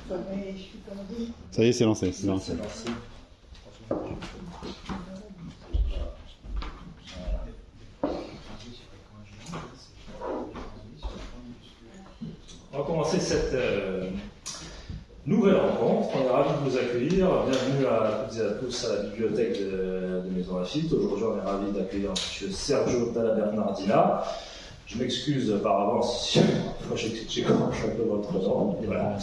Ça y est, c'est lancé. C'est lancé. On va commencer cette nouvelle rencontre. On est ravis de vous accueillir. Bienvenue à toutes et à tous à la bibliothèque de Maison Lafitte. Aujourd'hui, on est ravis d'accueillir M. Sergio Dalla Bernardina. Je m'excuse par avance si j'écorche un peu votre nom. Voilà.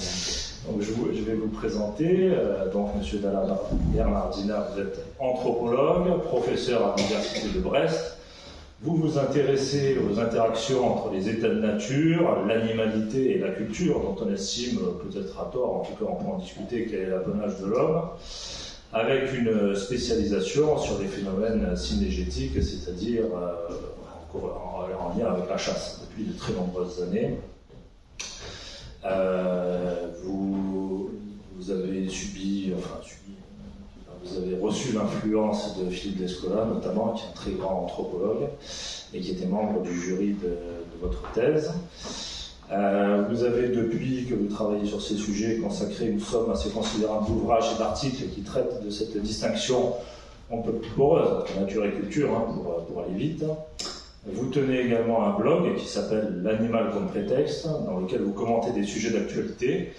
Donc, je vais vous présenter. Donc, M. Dalla Bernardina, vous êtes anthropologue, professeur à l'Université de Brest. Vous vous intéressez aux interactions entre les états de nature, l'animalité et la culture, dont on estime, peut-être à tort, en tout cas on peut en discuter, quel est l'apanage de l'homme, avec une spécialisation sur les phénomènes synégétiques, c'est-à-dire en lien avec la chasse, depuis de très nombreuses années. Vous avez vous avez reçu l'influence de Philippe Descola, notamment, qui est un très grand anthropologue et qui était membre du jury de votre thèse. Vous avez, depuis que vous travaillez sur ces sujets, consacré une somme assez considérable d'ouvrages et d'articles qui traitent de cette distinction un peu plus poreuse entre nature et culture, pour aller vite. Vous tenez également un blog qui s'appelle L'animal comme prétexte, dans lequel vous commentez des sujets d'actualité,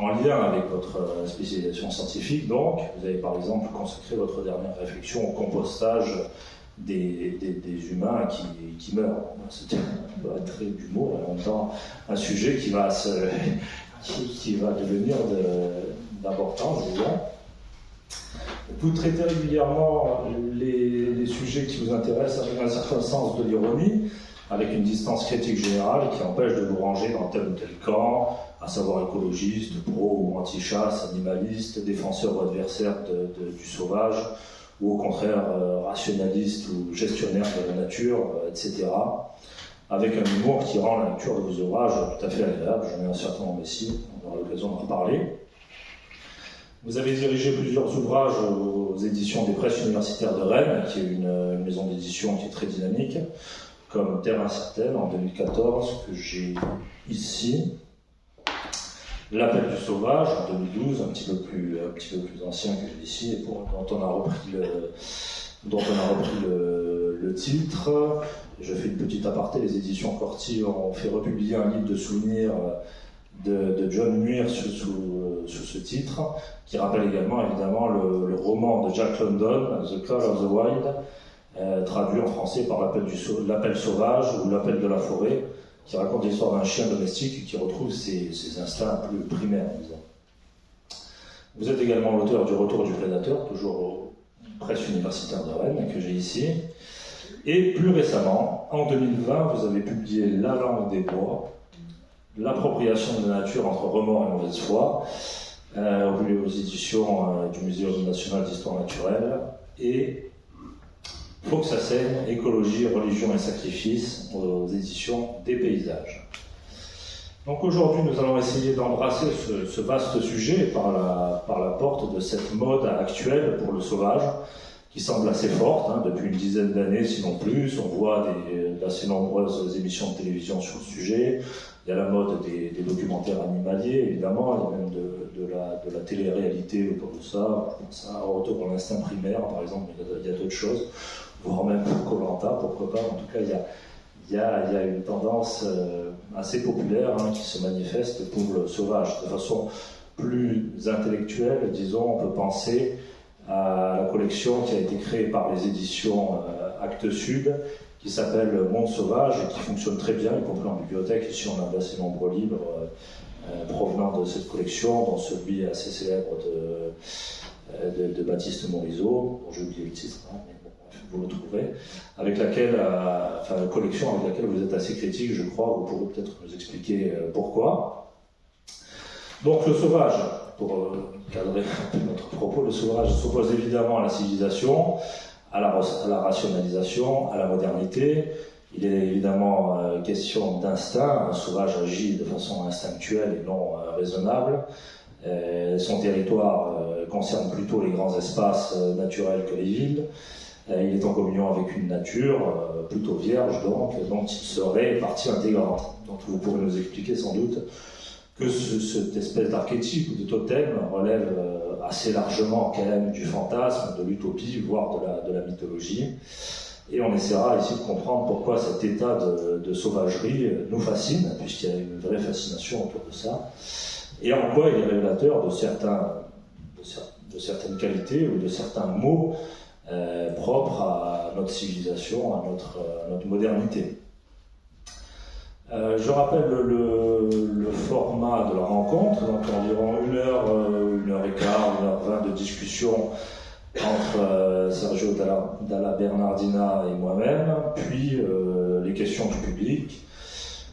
en lien avec votre spécialisation scientifique. Donc, vous avez par exemple consacré votre dernière réflexion au compostage des humains qui meurent. C'est un trait d'humour et en même temps un sujet qui va devenir d'importance, disons. Vous traitez régulièrement les sujets qui vous intéressent avec un certain sens de l'ironie, avec une distance critique générale qui empêche de vous ranger dans tel ou tel camp, à savoir écologiste, pro ou anti-chasse, animaliste, défenseur ou adversaire du sauvage, ou au contraire rationaliste ou gestionnaire de la nature, etc. Avec un humour qui rend la lecture de vos ouvrages tout à fait agréable. J'en ai un certain nombre ici, on aura l'occasion d'en parler. Vous avez dirigé plusieurs ouvrages aux éditions des Presses universitaires de Rennes, qui est une maison d'édition qui est très dynamique, comme Terre incertaine en 2014, que j'ai ici. L'appel du sauvage en 2012, un petit peu plus ancien que celui-ci, et dont on a repris le titre. Je fais une petite aparté, les éditions Corti ont fait republier un livre de souvenirs de John Muir sous ce titre, qui rappelle évidemment le roman de Jack London, The Call of the Wild, traduit en français par l'appel sauvage ou l'appel de la forêt, qui raconte l'histoire d'un chien domestique qui retrouve ses instincts plus primaires, disons. Vous êtes également l'auteur du Retour du prédateur, toujours aux Presses universitaires de Rennes, que j'ai ici. Et plus récemment, en 2020, vous avez publié La langue des bois, l'appropriation de la nature entre remords et mauvaise foi, aux éditions du Muséum national d'histoire naturelle, et Faut que ça saigne, écologie, religion et sacrifice, aux éditions des Paysages. Donc aujourd'hui, nous allons essayer d'embrasser ce vaste sujet par la porte de cette mode actuelle pour le sauvage, qui semble assez forte, depuis une dizaine d'années, sinon plus. On voit d'assez nombreuses émissions de télévision sur le sujet. Il y a la mode des documentaires animaliers, évidemment. Il y a même de la télé-réalité autour de ça. Je pense à Retour à l'instinct primaire, par exemple, mais il y a d'autres choses. Voire même Koh-Lanta, pourquoi pas. En tout cas, il y a une tendance assez populaire qui se manifeste pour le sauvage. De façon plus intellectuelle, disons, on peut penser à la collection qui a été créée par les éditions Actes Sud, qui s'appelle Monde Sauvage et qui fonctionne très bien, y compris en bibliothèque. Ici, on a d'assez nombreux livres provenant de cette collection, dont celui assez célèbre de Baptiste Morisot, dont j'ai oublié le titre, mais bon, vous le trouverez, avec laquelle, une collection avec laquelle vous êtes assez critique, je crois. Vous pourrez peut-être nous expliquer pourquoi. Donc le sauvage, pour cadrer notre propos, le sauvage s'oppose évidemment à la civilisation, à la rationalisation, à la modernité. Il est évidemment question d'instinct. Un sauvage agit de façon instinctuelle et non raisonnable. Son territoire concerne plutôt les grands espaces naturels que les villes. Il est en communion avec une nature plutôt vierge, donc, dont il serait partie intégrante. Donc vous pourrez nous expliquer sans doute que cette espèce d'archétype ou de totem relève assez largement quand même du fantasme, de l'utopie, voire de la mythologie. Et on essaiera ici de comprendre pourquoi cet état de sauvagerie nous fascine, puisqu'il y a une vraie fascination autour de ça, et en quoi il est révélateur de certaines qualités ou de certains mots propres à notre civilisation, à notre modernité. Je rappelle le format de la rencontre, donc environ 1h15, 1h20 de discussion entre Sergio Dalla Bernardina et moi-même, puis les questions du public.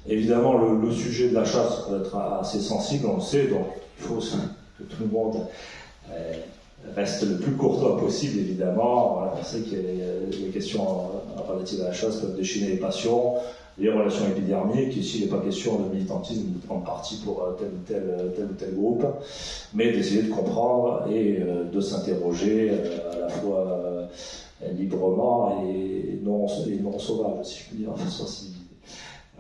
Évidemment, le sujet de la chasse peut être assez sensible, on le sait, donc il faut que tout le monde reste le plus courtois possible, évidemment. Voilà, on sait que les questions relatives à la chasse peuvent déchaîner les passions, les relations épidermiques. Ici, il n'est pas question de militantisme ou de prendre parti pour tel ou tel groupe, mais d'essayer de comprendre et de s'interroger à la fois librement et non sauvage, si je puis dire, en façon civilisée.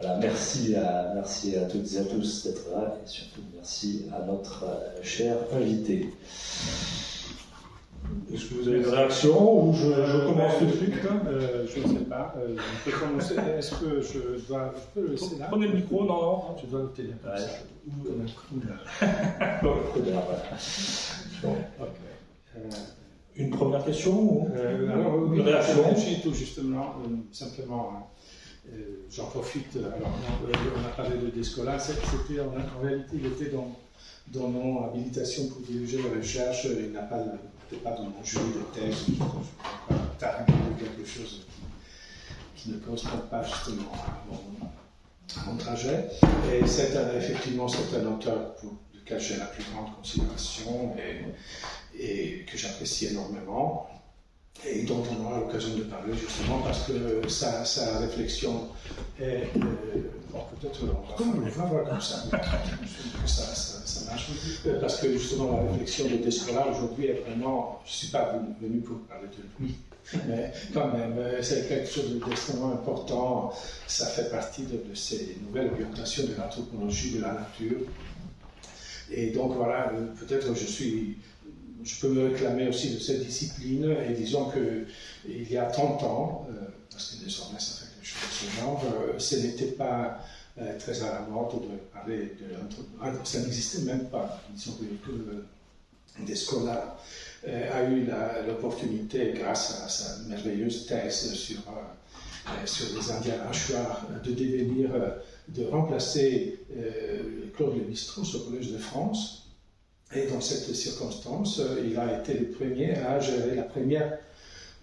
Voilà, merci à toutes et à tous d'être là, et surtout merci à notre cher invité. Est-ce que vous avez une réaction ou je commence tout de suite? Je ne sais pas. On peut commencer. Est-ce que je peux le laisser là? Prenez le micro, non. Je dois le tenir comme ça. Comme un couleur. Une première question alors, une réaction? Tout justement, simplement, j'en profite. Alors, on a parlé de Descola. C'était en réalité, il était dans mon habilitation pour diriger la recherche. Il n'a pas dans mon jury de thèse, je ne peux pas targuer quelque chose qui ne correspond pas justement à mon trajet. Et effectivement, c'est un auteur duquel j'ai la plus grande considération et que j'apprécie énormément, et dont on aura l'occasion de parler justement parce que sa réflexion est... bon, peut-être on va voir comme ça, que ça marche, parce que justement la réflexion de Descola aujourd'hui est vraiment... Je ne suis pas venu pour parler de lui, mais quand même, c'est quelque chose d'extrêmement important. Ça fait partie de ces nouvelles orientations de l'anthropologie de la nature. Et donc voilà, peut-être je peux me réclamer aussi de cette discipline, et disons qu'il y a 30 ans, parce que désormais ça fait quelque chose de ce genre, ce n'était pas très à la mode de parler de l'anthropologie, ça n'existait même pas. Disons que Descola a eu l'opportunité, grâce à sa merveilleuse thèse sur les Indiens hachoirs, de remplacer Claude Lévi-Strauss au Collège de France. Et dans cette circonstance, il a été le premier à gérer la première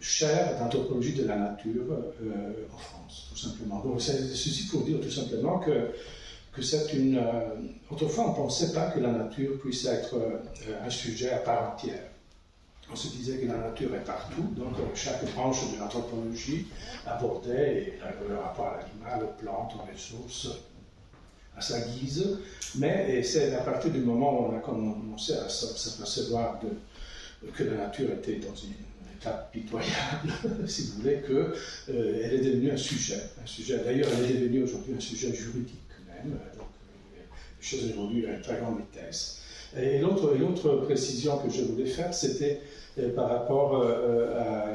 chaire d'anthropologie de la nature en France, tout simplement. Donc, ceci pour dire tout simplement que c'est une... autrefois, on ne pensait pas que la nature puisse être un sujet à part entière. On se disait que la nature est partout, donc chaque branche de l'anthropologie abordait le rapport à l'animal, aux plantes, aux ressources, à sa guise, mais c'est à partir du moment où on a commencé à s'apercevoir que la nature était dans une étape pitoyable, si vous voulez, qu'elle est devenue un sujet. D'ailleurs, elle est devenue aujourd'hui un sujet juridique même, donc les choses évoluent à une très grande vitesse. Et l'autre précision que je voulais faire, c'était par rapport à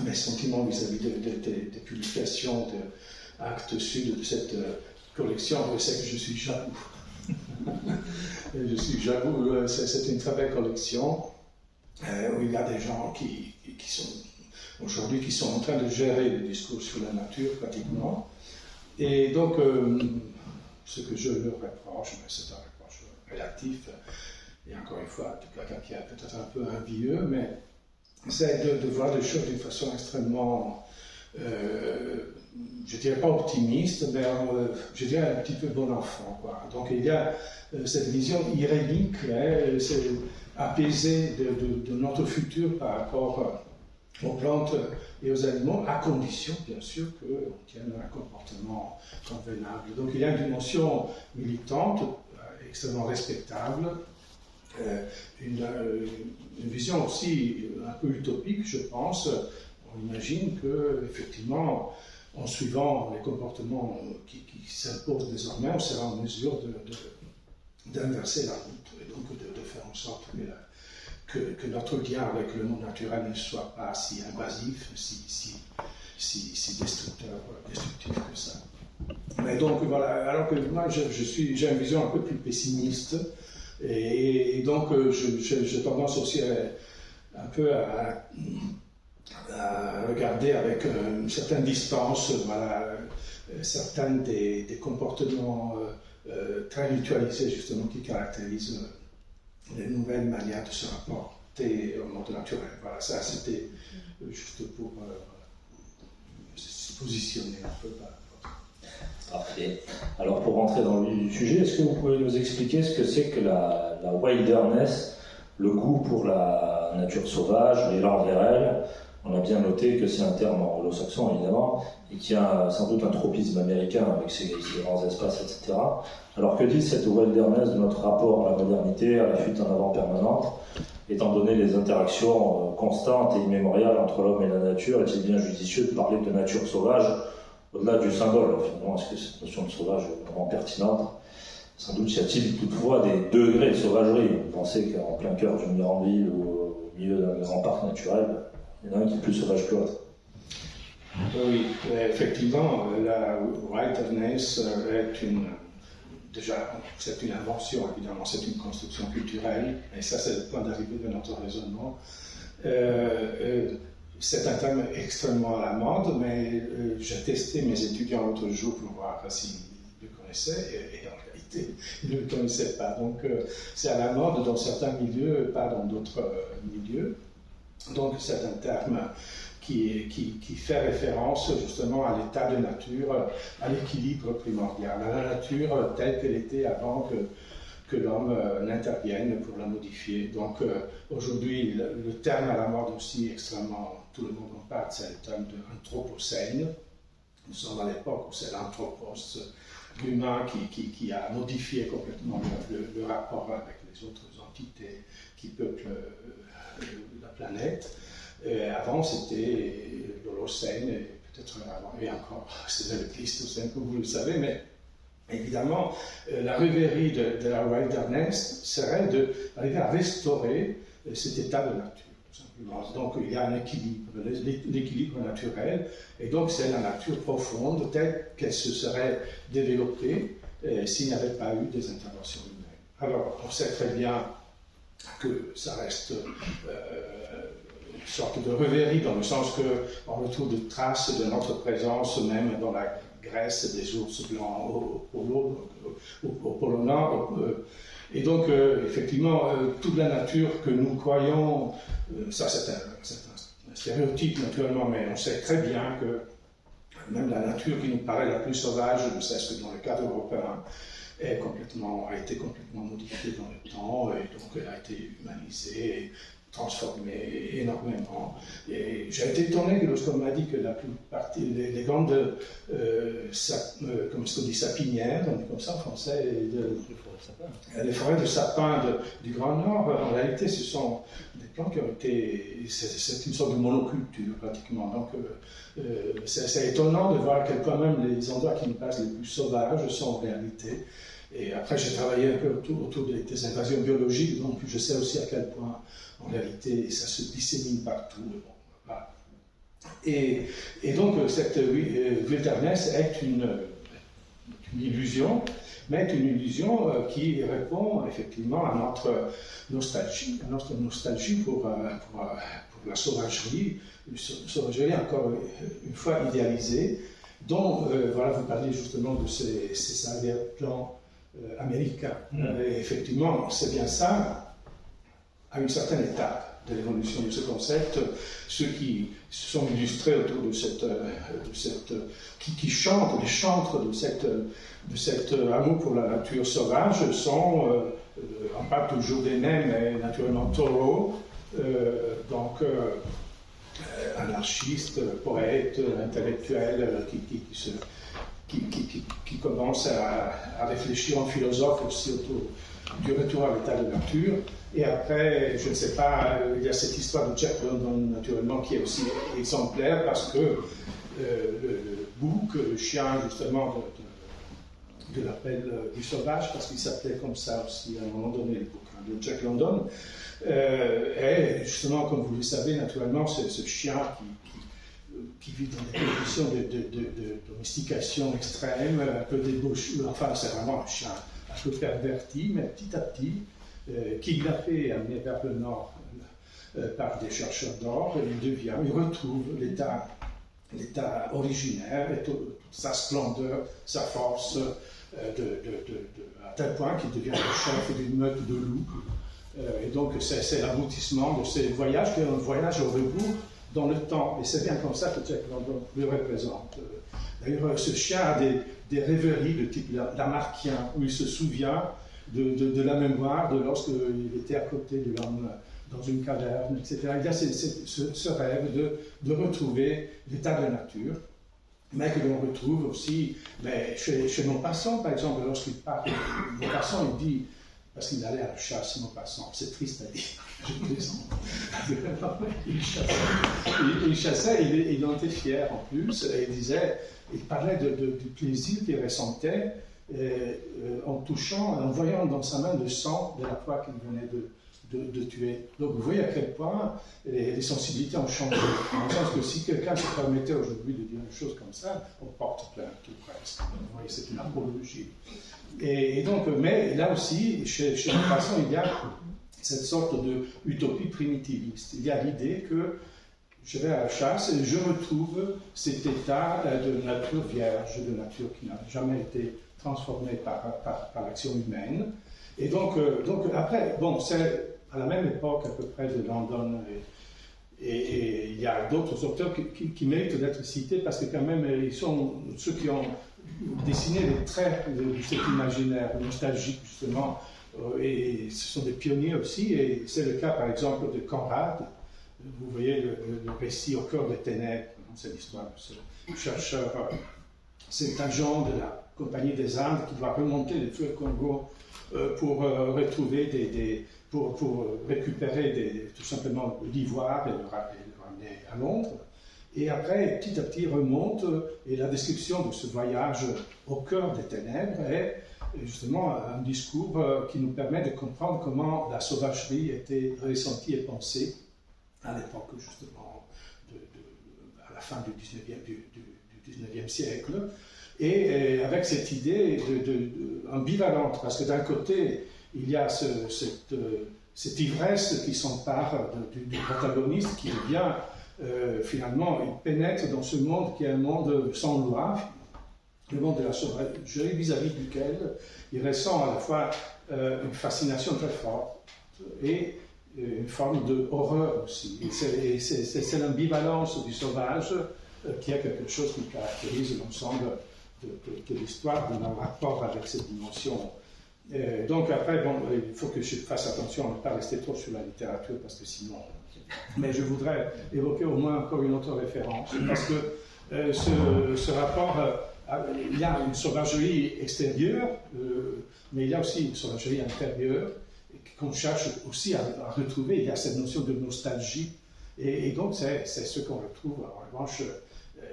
mes sentiments vis-à-vis des publications Actes Sud de cette collection. Je sais que je suis jaloux. C'est une très belle collection où il y a des gens qui sont aujourd'hui qui sont en train de gérer le discours sur la nature pratiquement. Et donc, ce que je leur reproche, mais c'est un reproche relatif, et encore une fois, quelqu'un qui est peut-être un peu envieux, mais c'est de voir les choses d'une façon extrêmement, je dirais pas optimiste, mais je dirais un petit peu bon enfant, quoi. Donc il y a cette vision irénique, c'est apaisée de notre futur par rapport aux plantes et aux aliments, à condition, bien sûr, qu'on tienne un comportement convenable. Donc il y a une dimension militante, extrêmement respectable, une vision aussi un peu utopique, je pense. On imagine que, effectivement, en suivant les comportements qui s'imposent désormais, on sera en mesure d'inverser la route et donc de faire en sorte que notre lien avec le monde naturel ne soit pas si invasif, si destructif que ça. Mais donc voilà, alors que moi j'ai une vision un peu plus pessimiste et donc j'ai tendance aussi un peu à regarder avec une certaine distance certains des comportements très mutualisés justement qui caractérisent les nouvelles manières de se rapporter au monde naturel. Voilà, ça c'était juste pour se positionner un peu par rapport. Parfait. Alors pour rentrer dans le vif du sujet, est-ce que vous pouvez nous expliquer ce que c'est que la wilderness, le goût pour la nature sauvage, les langues vers elle? On a bien noté que c'est un terme anglo-saxon évidemment, et qu'il y a sans doute un tropisme américain avec ses grands espaces, etc. Alors que dit cette wilderness de notre rapport à la modernité, à la fuite en avant permanente, étant donné les interactions constantes et immémoriales entre l'homme et la nature, est-il bien judicieux de parler de nature sauvage au-delà du symbole? Finalement, est-ce que cette notion de sauvage est vraiment pertinente? Sans doute y a-t-il toutefois des degrés de sauvagerie. Vous pensez qu'en plein cœur d'une grande ville ou au milieu d'un grand parc naturel, il y en a un qui est plus sauvage que l'autre. Oui, effectivement, la wilderness c'est une invention, évidemment, c'est une construction culturelle, et ça c'est le point d'arrivée de notre raisonnement. C'est un terme extrêmement à la mode, mais j'ai testé mes étudiants l'autre jour pour voir s'ils le connaissaient, et en réalité, ils ne le connaissaient pas. Donc c'est à la mode dans certains milieux, pas dans d'autres milieux. Donc c'est un terme qui fait référence justement à l'état de nature, à l'équilibre primordial, à la nature telle qu'elle était avant que l'homme n'intervienne pour la modifier. Donc aujourd'hui, le terme à la mode aussi extrêmement, tout le monde en parle, c'est le terme de anthropocène. Nous sommes à l'époque où c'est l'anthropos, l'humain qui a modifié complètement le rapport avec les autres entités qui peuplent la planète. Avant, c'était l'Holocène, et peut-être avant, et encore, c'était le Pléistocène, comme vous le savez, mais évidemment, la rêverie de la wilderness serait d'arriver à restaurer cet état de nature, tout simplement. Donc, il y a un équilibre, l'équilibre naturel, et donc c'est la nature profonde telle qu'elle se serait développée s'il n'y avait pas eu des interventions humaines. Alors, on sait très bien que ça reste une sorte de rêverie dans le sens qu'on retrouve des traces de notre présence même dans la Grèce des ours blancs au pôle Nord. Et donc, effectivement, toute la nature que nous croyons, ça c'est un stéréotype naturellement, mais on sait très bien que même la nature qui nous paraît la plus sauvage, ne serait-ce que dans le cadre européen, a été complètement modifiée dans le temps, et donc elle a été humanisée, transformée énormément. Et j'ai été étonné que lorsqu'on m'a dit que la plupart les grandes, comment est-ce qu'on dit, sapinières, on dit comme ça en français, les forêts de sapins du Grand Nord, en réalité ce sont des plantes qui ont été, c'est une sorte de monoculture pratiquement. Donc c'est étonnant de voir à quel point même les endroits qui nous paraissent les plus sauvages sont en réalité. Et après, j'ai travaillé un peu autour des invasions biologiques, donc je sais aussi à quel point, en réalité, ça se dissémine partout. Bon, voilà. Et donc, cette wilderness est une illusion, mais une illusion qui répond effectivement à notre nostalgie pour la sauvagerie, une sauvagerie encore une fois idéalisée, dont, voilà, vous parlez justement de ces arrière-plans américains. Et effectivement, c'est bien ça, à une certaine étape de l'évolution de ce concept. Ceux qui se sont illustrés autour de qui chantent, les chantres de cet amour pour la nature sauvage sont, on parle toujours des mêmes, mais naturellement Thoreau, donc anarchiste, poète, intellectuel, qui commence à réfléchir en philosophe aussi autour du retour à l'état de nature. Et après, je ne sais pas, il y a cette histoire de Jack London, naturellement, qui est aussi exemplaire parce que le bouc, le chien justement de l'appel du sauvage, parce qu'il s'appelait comme ça aussi à un moment donné, le bouquin de Jack London. Et justement, comme vous le savez, naturellement, ce chien qui vit dans des conditions de domestication extrême, un peu débauché, enfin c'est vraiment un chien un peu perverti, mais petit à petit, kidnappé et amené vers le nord par des chercheurs d'or, il retrouve l'état originaire et toute sa splendeur, sa force, à tel point qu'il devient le chef d'une meute de loups. Et donc c'est l'aboutissement de ces voyages, qui est un voyage au rebours dans le temps. Et c'est bien comme ça que Jack London le représente. D'ailleurs, ce chien a des rêveries de type lamarckien, où il se souvient de la mémoire de lorsqu'il était à côté de l'homme dans une caverne, etc. Il y a ce rêve de retrouver l'état de la nature, mais que l'on retrouve aussi chez Maupassant, par exemple, lorsqu'il parle de Maupassant, il dit, parce qu'il allait à la chasse, Maupassant, c'est triste à dire, je plaisante. Il chassait, il en était fier en plus, et il parlait du plaisir qu'il ressentait en voyant dans sa main le sang de la proie qu'il venait de tuer. Donc vous voyez à quel point les sensibilités ont changé. Dans le sens que si quelqu'un se permettait aujourd'hui de dire une chose comme ça, on porte plainte tout presque. Vous voyez, c'est une apologie. Et donc, mais là aussi, chez Maupassant, il y a cette sorte d'utopie primitiviste. Il y a l'idée que je vais à la chasse et je retrouve cet état de nature vierge, de nature qui n'a jamais été transformée par l'action humaine. Et donc après, bon, c'est à la même époque à peu près de London, et il y a d'autres auteurs qui méritent d'être cités parce que quand même, ils sont ceux qui ont dessiné les traits de cet imaginaire nostalgique justement, et ce sont des pionniers aussi, et c'est le cas par exemple de Conrad. Vous voyez le récit au cœur des ténèbres, c'est l'histoire de ce chercheur, cet agent de la Compagnie des Indes qui doit remonter les fleuves Congo pour retrouver pour récupérer tout simplement l'ivoire et le ramener à Londres. Et après, petit à petit, il remonte, et la description de ce voyage au cœur des ténèbres est justement un discours qui nous permet de comprendre comment la sauvagerie était ressentie et pensée à l'époque, justement, à la fin du 19e siècle, et avec cette idée ambivalente, parce que d'un côté, il y a cette ivresse qui s'empare du protagoniste, qui devient, finalement, il pénètre dans ce monde qui est un monde sans loi, le monde de la sauvagerie, vis-à-vis duquel il ressent à la fois une fascination très forte et une forme d'horreur aussi. Et c'est l'ambivalence du sauvage qui est quelque chose qui caractérise l'ensemble de l'histoire, de nos rapports avec cette dimension. Donc après, bon, il faut que je fasse attention à ne pas rester trop sur la littérature, parce que sinon... Mais je voudrais évoquer au moins encore une autre référence, parce que ce rapport, il y a une sauvagerie extérieure, mais il y a aussi une sauvagerie intérieure, qu'on cherche aussi à retrouver. Il y a cette notion de nostalgie, et donc c'est ce qu'on retrouve en revanche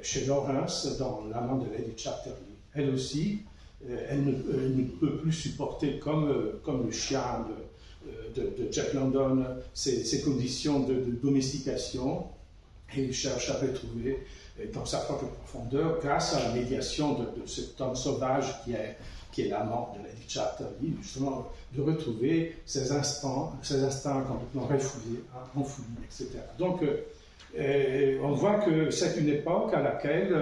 chez Lawrence dans L'amant de Lady Chatterley. Elle aussi, elle ne peut plus supporter comme le chien de Jack London ces conditions de domestication, et il cherche à retrouver dans sa propre profondeur, grâce à la médiation de cet homme sauvage qui est l'amant de Lady Chatterley, justement, de retrouver ses instincts complètement refoulés, enfouis, etc. Donc, on voit que c'est une époque à laquelle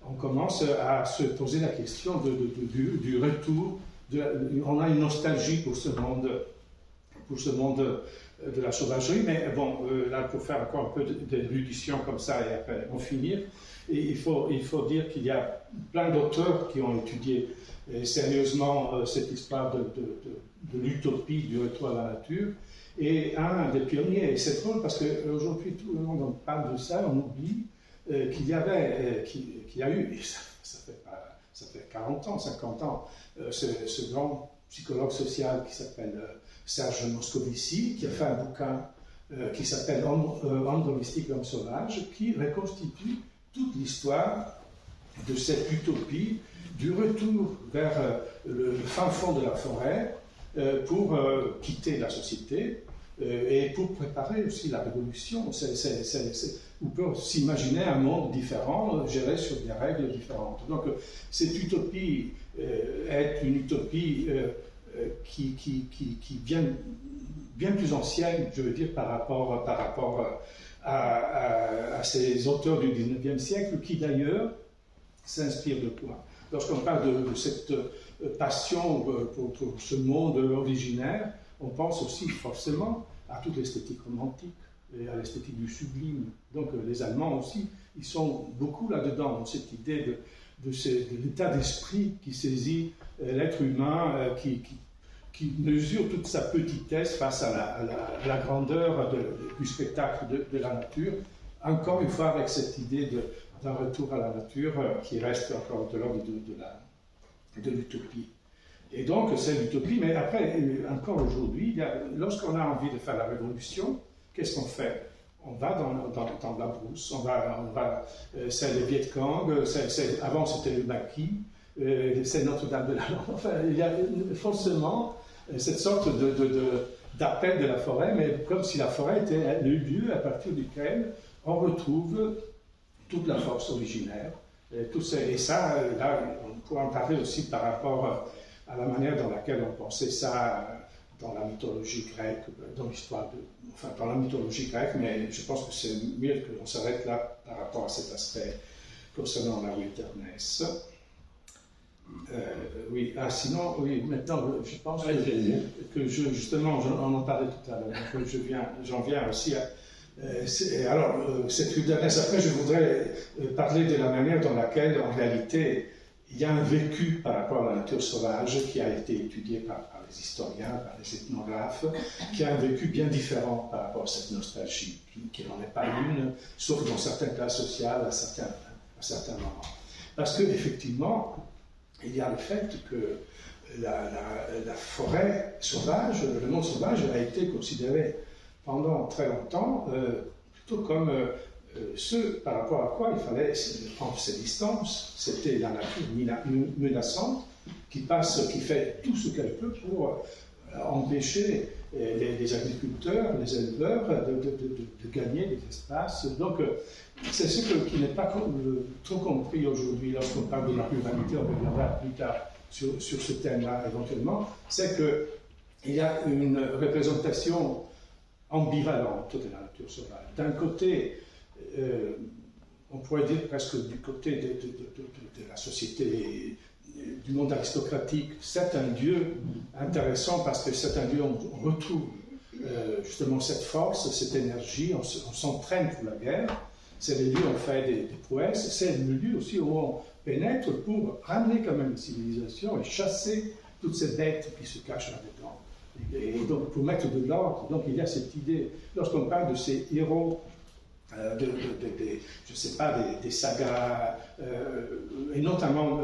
on commence à se poser la question du retour. On a une nostalgie pour ce monde de la sauvagerie, mais bon, là, pour faire encore un peu d'érudition comme ça et après en finir, et il faut dire qu'il y a plein d'auteurs qui ont étudié sérieusement cette histoire de l'utopie du retour à la nature. Et un des pionniers, et c'est drôle parce qu'aujourd'hui tout le monde parle de ça, on oublie qu'il y a eu, et ça fait 40 ans, 50 ans, ce grand psychologue social qui s'appelle Serge Moscovici, qui a fait un bouquin qui s'appelle Homme domestique, homme sauvage, qui reconstitue toute l'histoire de cette utopie du retour vers le fin fond de la forêt pour quitter la société et pour préparer aussi la révolution. On peut s'imaginer un monde différent, géré sur des règles différentes. Donc cette utopie est une utopie qui vient bien plus ancienne, je veux dire, par rapport à ces auteurs du XIXe siècle, qui d'ailleurs s'inspirent de quoi? Lorsqu'on parle de cette passion pour ce monde originaire, on pense aussi forcément à toute l'esthétique romantique et à l'esthétique du sublime. Donc les Allemands aussi, ils sont beaucoup là-dedans, dans cette idée de l'état d'esprit qui saisit l'être humain, qui mesure toute sa petitesse face à la grandeur du spectacle de la nature, encore une fois avec cette idée d'un retour à la nature qui reste encore de l'ordre de l'utopie. Et donc c'est l'utopie, mais après, encore aujourd'hui, lorsqu'on a envie de faire la révolution, qu'est-ce qu'on fait? On va dans la brousse, c'est le Viet Cong, avant c'était le maquis, c'est Notre-Dame de la Lande. Enfin, il y a forcément cette sorte d'appel de la forêt, mais comme si la forêt était le lieu à partir duquel on retrouve toute la force originaire. Et ça, là, on pourra en parler aussi par rapport à la manière dans laquelle on pensait ça dans la mythologie grecque, dans la mythologie grecque, mais je pense que c'est mieux qu'on s'arrête là par rapport à cet aspect concernant la wilderness. Sinon, maintenant, je pense que justement, on en parlait tout à l'heure, j'en viens aussi à... cette wilderness, après, je voudrais parler de la manière dans laquelle, en réalité, il y a un vécu par rapport à la nature sauvage qui a été étudié par les historiens, par les ethnographes, qui a un vécu bien différent par rapport à cette nostalgie, qui n'en est pas une, sauf dans certaines classes sociales à certains moments. Parce qu'effectivement, il y a le fait que la forêt sauvage, le monde sauvage a été considéré pendant très longtemps plutôt comme ce par rapport à quoi il fallait prendre ses distances. C'était la nature menaçante qui fait tout ce qu'elle peut pour empêcher les agriculteurs, les éleveurs de gagner des espaces. Donc c'est ce qui n'est pas trop compris aujourd'hui lorsqu'on parle de la ruralité, on reviendra plus tard sur ce thème-là éventuellement, c'est qu'il y a une représentation ambivalente de la nature sauvage. D'un côté, on pourrait dire presque du côté de la société, du monde aristocratique, c'est un Dieu intéressant parce que c'est un Dieu où on retrouve justement cette force, cette énergie, on s'entraîne pour la guerre, c'est le lieu où on fait des prouesses, c'est le lieu aussi où on pénètre pour ramener quand même une civilisation et chasser toutes ces bêtes qui se cachent là-dedans. Et donc pour mettre de l'ordre, donc il y a cette idée, lorsqu'on parle de ces héros, je sais pas, des sagas, et notamment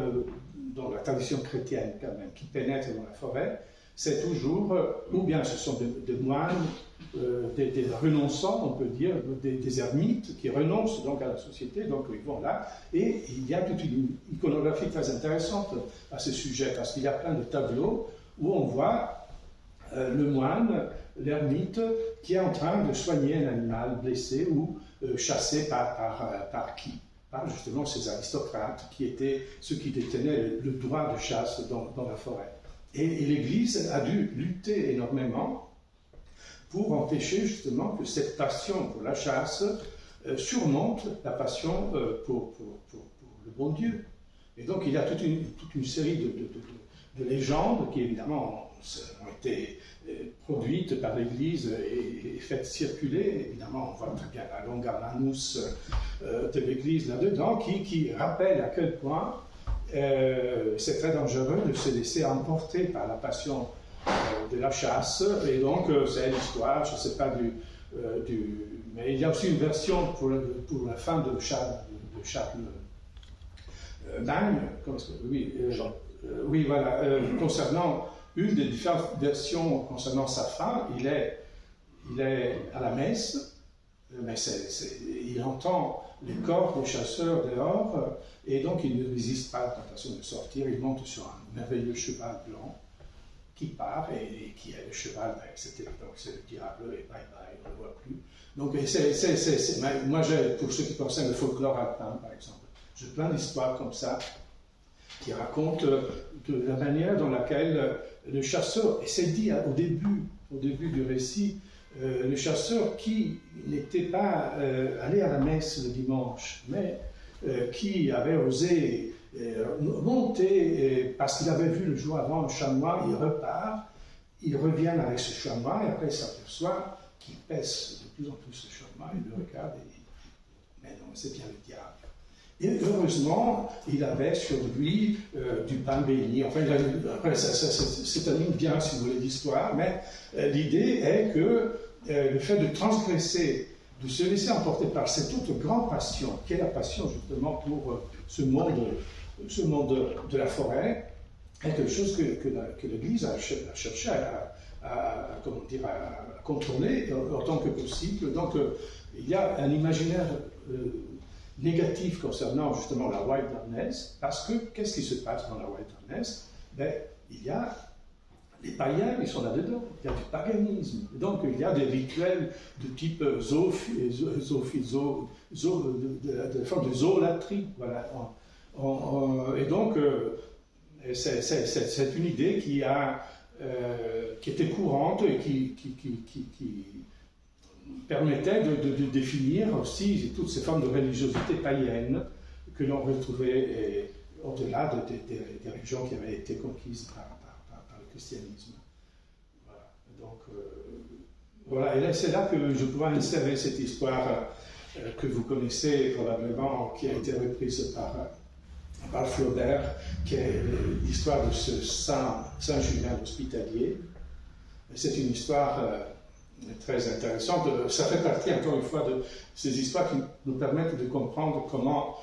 dans la tradition chrétienne quand même, qui pénètrent dans la forêt, c'est toujours, ou bien ce sont des moines, des renonçants, on peut dire, des ermites qui renoncent donc à la société, donc ils vont là, et il y a toute une iconographie très intéressante à ce sujet, parce qu'il y a plein de tableaux où on voit le moine, l'ermite, qui est en train de soigner un animal blessé ou chassé par qui? Par justement ces aristocrates qui étaient ceux qui détenaient le droit de chasse dans la forêt. Et l'Église a dû lutter énormément pour empêcher justement que cette passion pour la chasse surmonte la passion pour le bon Dieu. Et donc il y a toute une série de légendes qui évidemment ont été produites par l'Église et faites circuler. Évidemment, on voit très bien la longa manus de l'Église là-dedans qui rappelle à quel point c'est très dangereux de se laisser emporter par la passion de la chasse. Et donc, c'est l'histoire, je ne sais pas mais il y a aussi une version pour la fin de Charles Magne, oui, voilà, concernant une des différentes versions concernant sa fin, il est à la messe, mais il entend les corps des chasseurs dehors, et donc il ne résiste pas à la tentation de sortir. Il monte sur un merveilleux cheval blanc qui part, et qui est le cheval, etc. Donc c'est le diable, et bye bye, on ne le voit plus. Donc moi, pour ce qui concerne le folklore alpin, par exemple, j'ai plein d'histoires comme ça qui racontent de la manière dans laquelle le chasseur, et c'est dit au début du récit, le chasseur qui n'était pas allé à la messe le dimanche, mais qui avait osé monter parce qu'il avait vu le jour avant un chamois, il repart, il revient avec ce chamois et après il s'aperçoit qu'il pèse de plus en plus le chamois, il le regarde et il dit mais non, c'est bien le diable. Et heureusement, il avait sur lui du pain béni. Enfin, après, c'est un livre bien, si vous voulez, d'histoire, mais l'idée est que le fait de transgresser, de se laisser emporter par cette autre grande passion, qui est la passion justement pour ce monde de la forêt, est quelque chose que l'Église a cherché à contrôler autant que possible. Donc, il y a un imaginaire négatif concernant justement la wilderness, parce que qu'est-ce qui se passe dans la wilderness? Ben, il y a les païens, ils sont là-dedans, il y a du paganisme, donc il y a des rituels de type de forme de zoolatrie, voilà. Et donc, c'est une idée qui était courante et qui permettait de définir aussi toutes ces formes de religiosité païenne que l'on retrouvait au-delà des régions qui avaient été conquises par le christianisme. Voilà. Donc, voilà. Et c'est là que je pourrais insérer cette histoire que vous connaissez probablement, qui a été reprise par Flaubert, qui est l'histoire de ce Saint Julien l'Hospitalier. C'est une histoire très intéressante. Ça fait partie, encore une fois, de ces histoires qui nous permettent de comprendre comment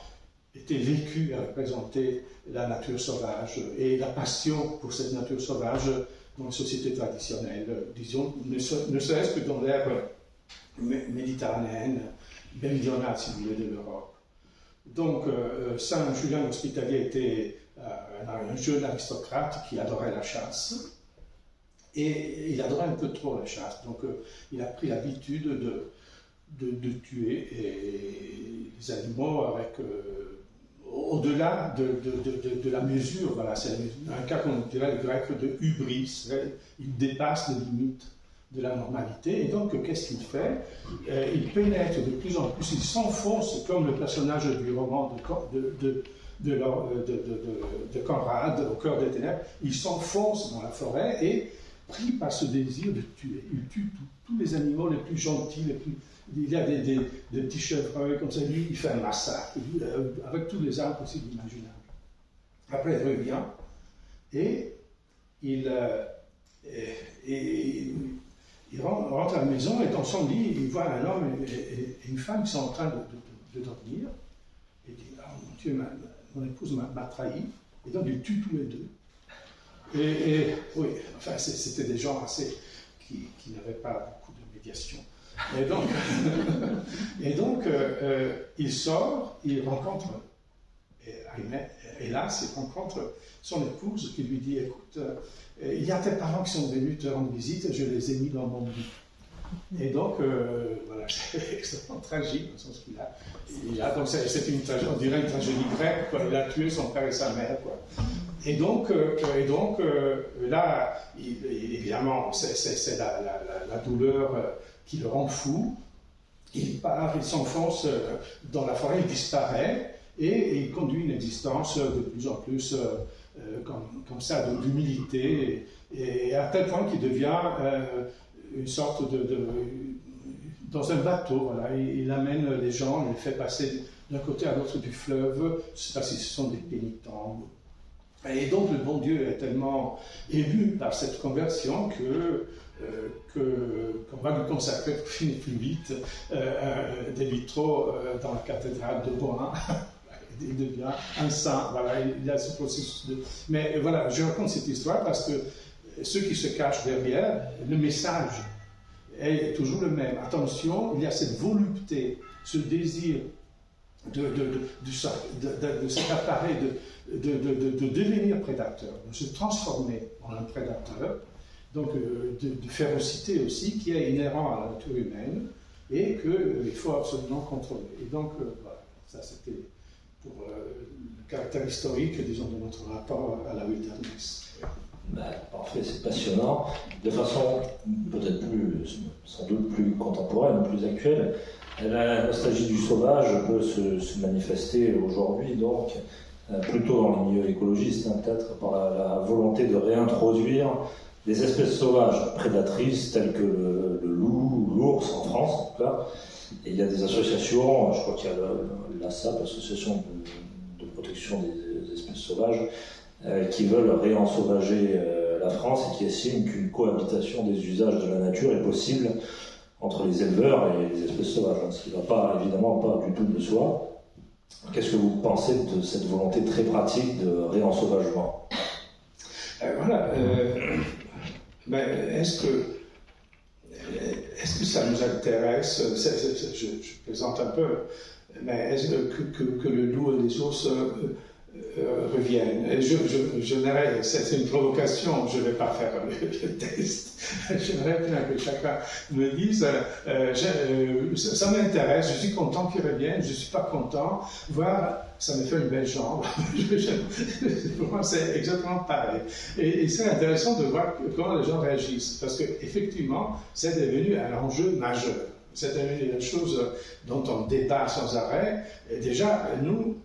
était vécue et représentée la nature sauvage et la passion pour cette nature sauvage dans les sociétés traditionnelles, disons, ne serait-ce que dans l'ère méditerranéenne, méridionale, si vous voulez, de l'Europe. Donc, Saint Julien l'Hospitalier était un jeune aristocrate qui adorait la chasse. Et il adorait un peu trop la chasse, donc il a pris l'habitude de tuer les animaux avec, au-delà de la mesure. Voilà, c'est un cas qu'on dirait le grec de hubris, il dépasse les limites de la normalité, et donc qu'est-ce qu'il fait? Il pénètre de plus en plus, il s'enfonce comme le personnage du roman de Conrad, Au cœur des ténèbres, il s'enfonce dans la forêt et pris par ce désir de tuer. Il tue tous les animaux les plus gentils, il y a des petits chevreuils comme ça, lui, il fait un massacre, avec tous les armes possibles imaginables. Après, il revient, et il rentre à la maison, et dans son lit, il voit un homme et une femme qui sont en train de dormir, et il dit, oh, mon Dieu, mon épouse m'a trahi, et donc il tue tous les deux. Et oui, enfin, c'était des gens qui n'avaient pas beaucoup de médiation. Et donc, il sort, il rencontre, hélas, il rencontre son épouse qui lui dit, écoute, il y a tes parents qui sont venus te rendre visite, je les ai mis dans mon lit. Et donc, voilà, c'est extrêmement tragique dans ce qu'il a. Donc, c'est une tragédie, on dirait une tragédie grecque, quoi. Il a tué son père et sa mère, quoi. Et donc là, évidemment, c'est la douleur qui le rend fou. Il part, il s'enfonce dans la forêt, il disparaît, et il conduit une existence de plus en plus comme ça, d'humilité, et à tel point qu'il devient une sorte dans un bateau, voilà, il amène les gens, il les fait passer d'un côté à l'autre du fleuve, je ne sais pas si ce sont des pénitents. Et donc le bon Dieu est tellement ému par cette conversion qu'on va lui consacrer pour finir plus vite des vitraux dans la cathédrale de Bohain. Il devient un saint. Voilà, il y a ce processus de... Mais voilà, je raconte cette histoire parce que ceux qui se cachent derrière, le message est toujours le même. Attention, il y a cette volupté, ce désir de s'accaparer, de devenir prédateur, de se transformer en un prédateur, donc de férocité aussi, qui est inhérent à la nature humaine et qu'il faut absolument contrôler. Et donc, voilà, ça c'était pour le caractère historique, disons, de notre rapport à la wilderness. Parfait, c'est passionnant. De façon peut-être sans doute plus contemporaine, plus actuelle, la nostalgie du sauvage peut se manifester aujourd'hui, donc plutôt dans les milieux écologistes, peut-être par la volonté de réintroduire des espèces sauvages prédatrices telles que le loup ou l'ours en France, en tout cas. Et il y a des associations, je crois qu'il y a l'ASAP, l'Association de protection des espèces sauvages, qui veulent réensauvager la France et qui estiment qu'une cohabitation des usages de la nature est possible entre les éleveurs et les espèces sauvages, ce qui ne va évidemment pas du tout de soi. Qu'est-ce que vous pensez de cette volonté très pratique de réensauvagement ? Voilà. Est-ce que ça nous intéresse ? Je plaisante un peu, mais est-ce que le loup et les ours reviennent? C'est une provocation, je ne vais pas faire le test. J'aimerais bien que chacun me dise ça m'intéresse, je suis content qu'ils reviennent, je ne suis pas content, voire ça me fait une belle jambe. Pour moi, c'est exactement pareil. Et c'est intéressant de voir comment les gens réagissent, parce qu'effectivement, c'est devenu un enjeu majeur. C'est devenu une chose dont on débat sans arrêt. Et déjà, nous,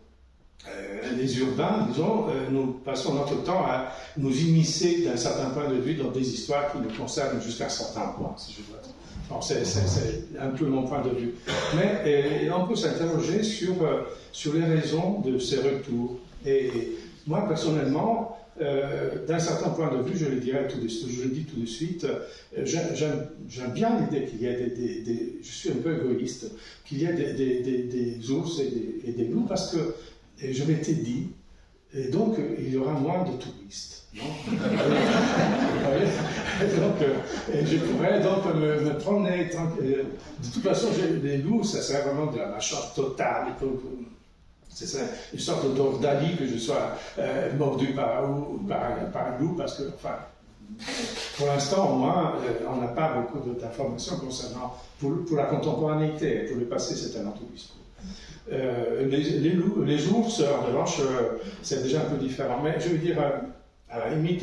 les urbains, disons, nous passons notre temps à nous immiscer d'un certain point de vue dans des histoires qui nous concernent jusqu'à un certain point, si je dois dire. Bon, c'est un peu mon point de vue. Mais on peut s'interroger sur les raisons de ces retours. Et moi, personnellement, d'un certain point de vue, je le dis tout de suite, j'aime bien l'idée qu'il y ait je suis un peu égoïste, qu'il y ait des ours et des loups, parce que je m'étais dit, et donc il y aura moins de touristes. Non. Je pourrais donc me promener. De toute façon, les loups, ça serait vraiment de la malchance totale. C'est une sorte d'ordalie que je sois mordu par un loup, parce que, enfin, pour l'instant, au moins, on n'a pas beaucoup d'informations concernant, pour la contemporanéité. Pour le passé, c'est un autre discours. Les ours, en revanche, c'est déjà un peu différent. Mais je veux dire, à la limite,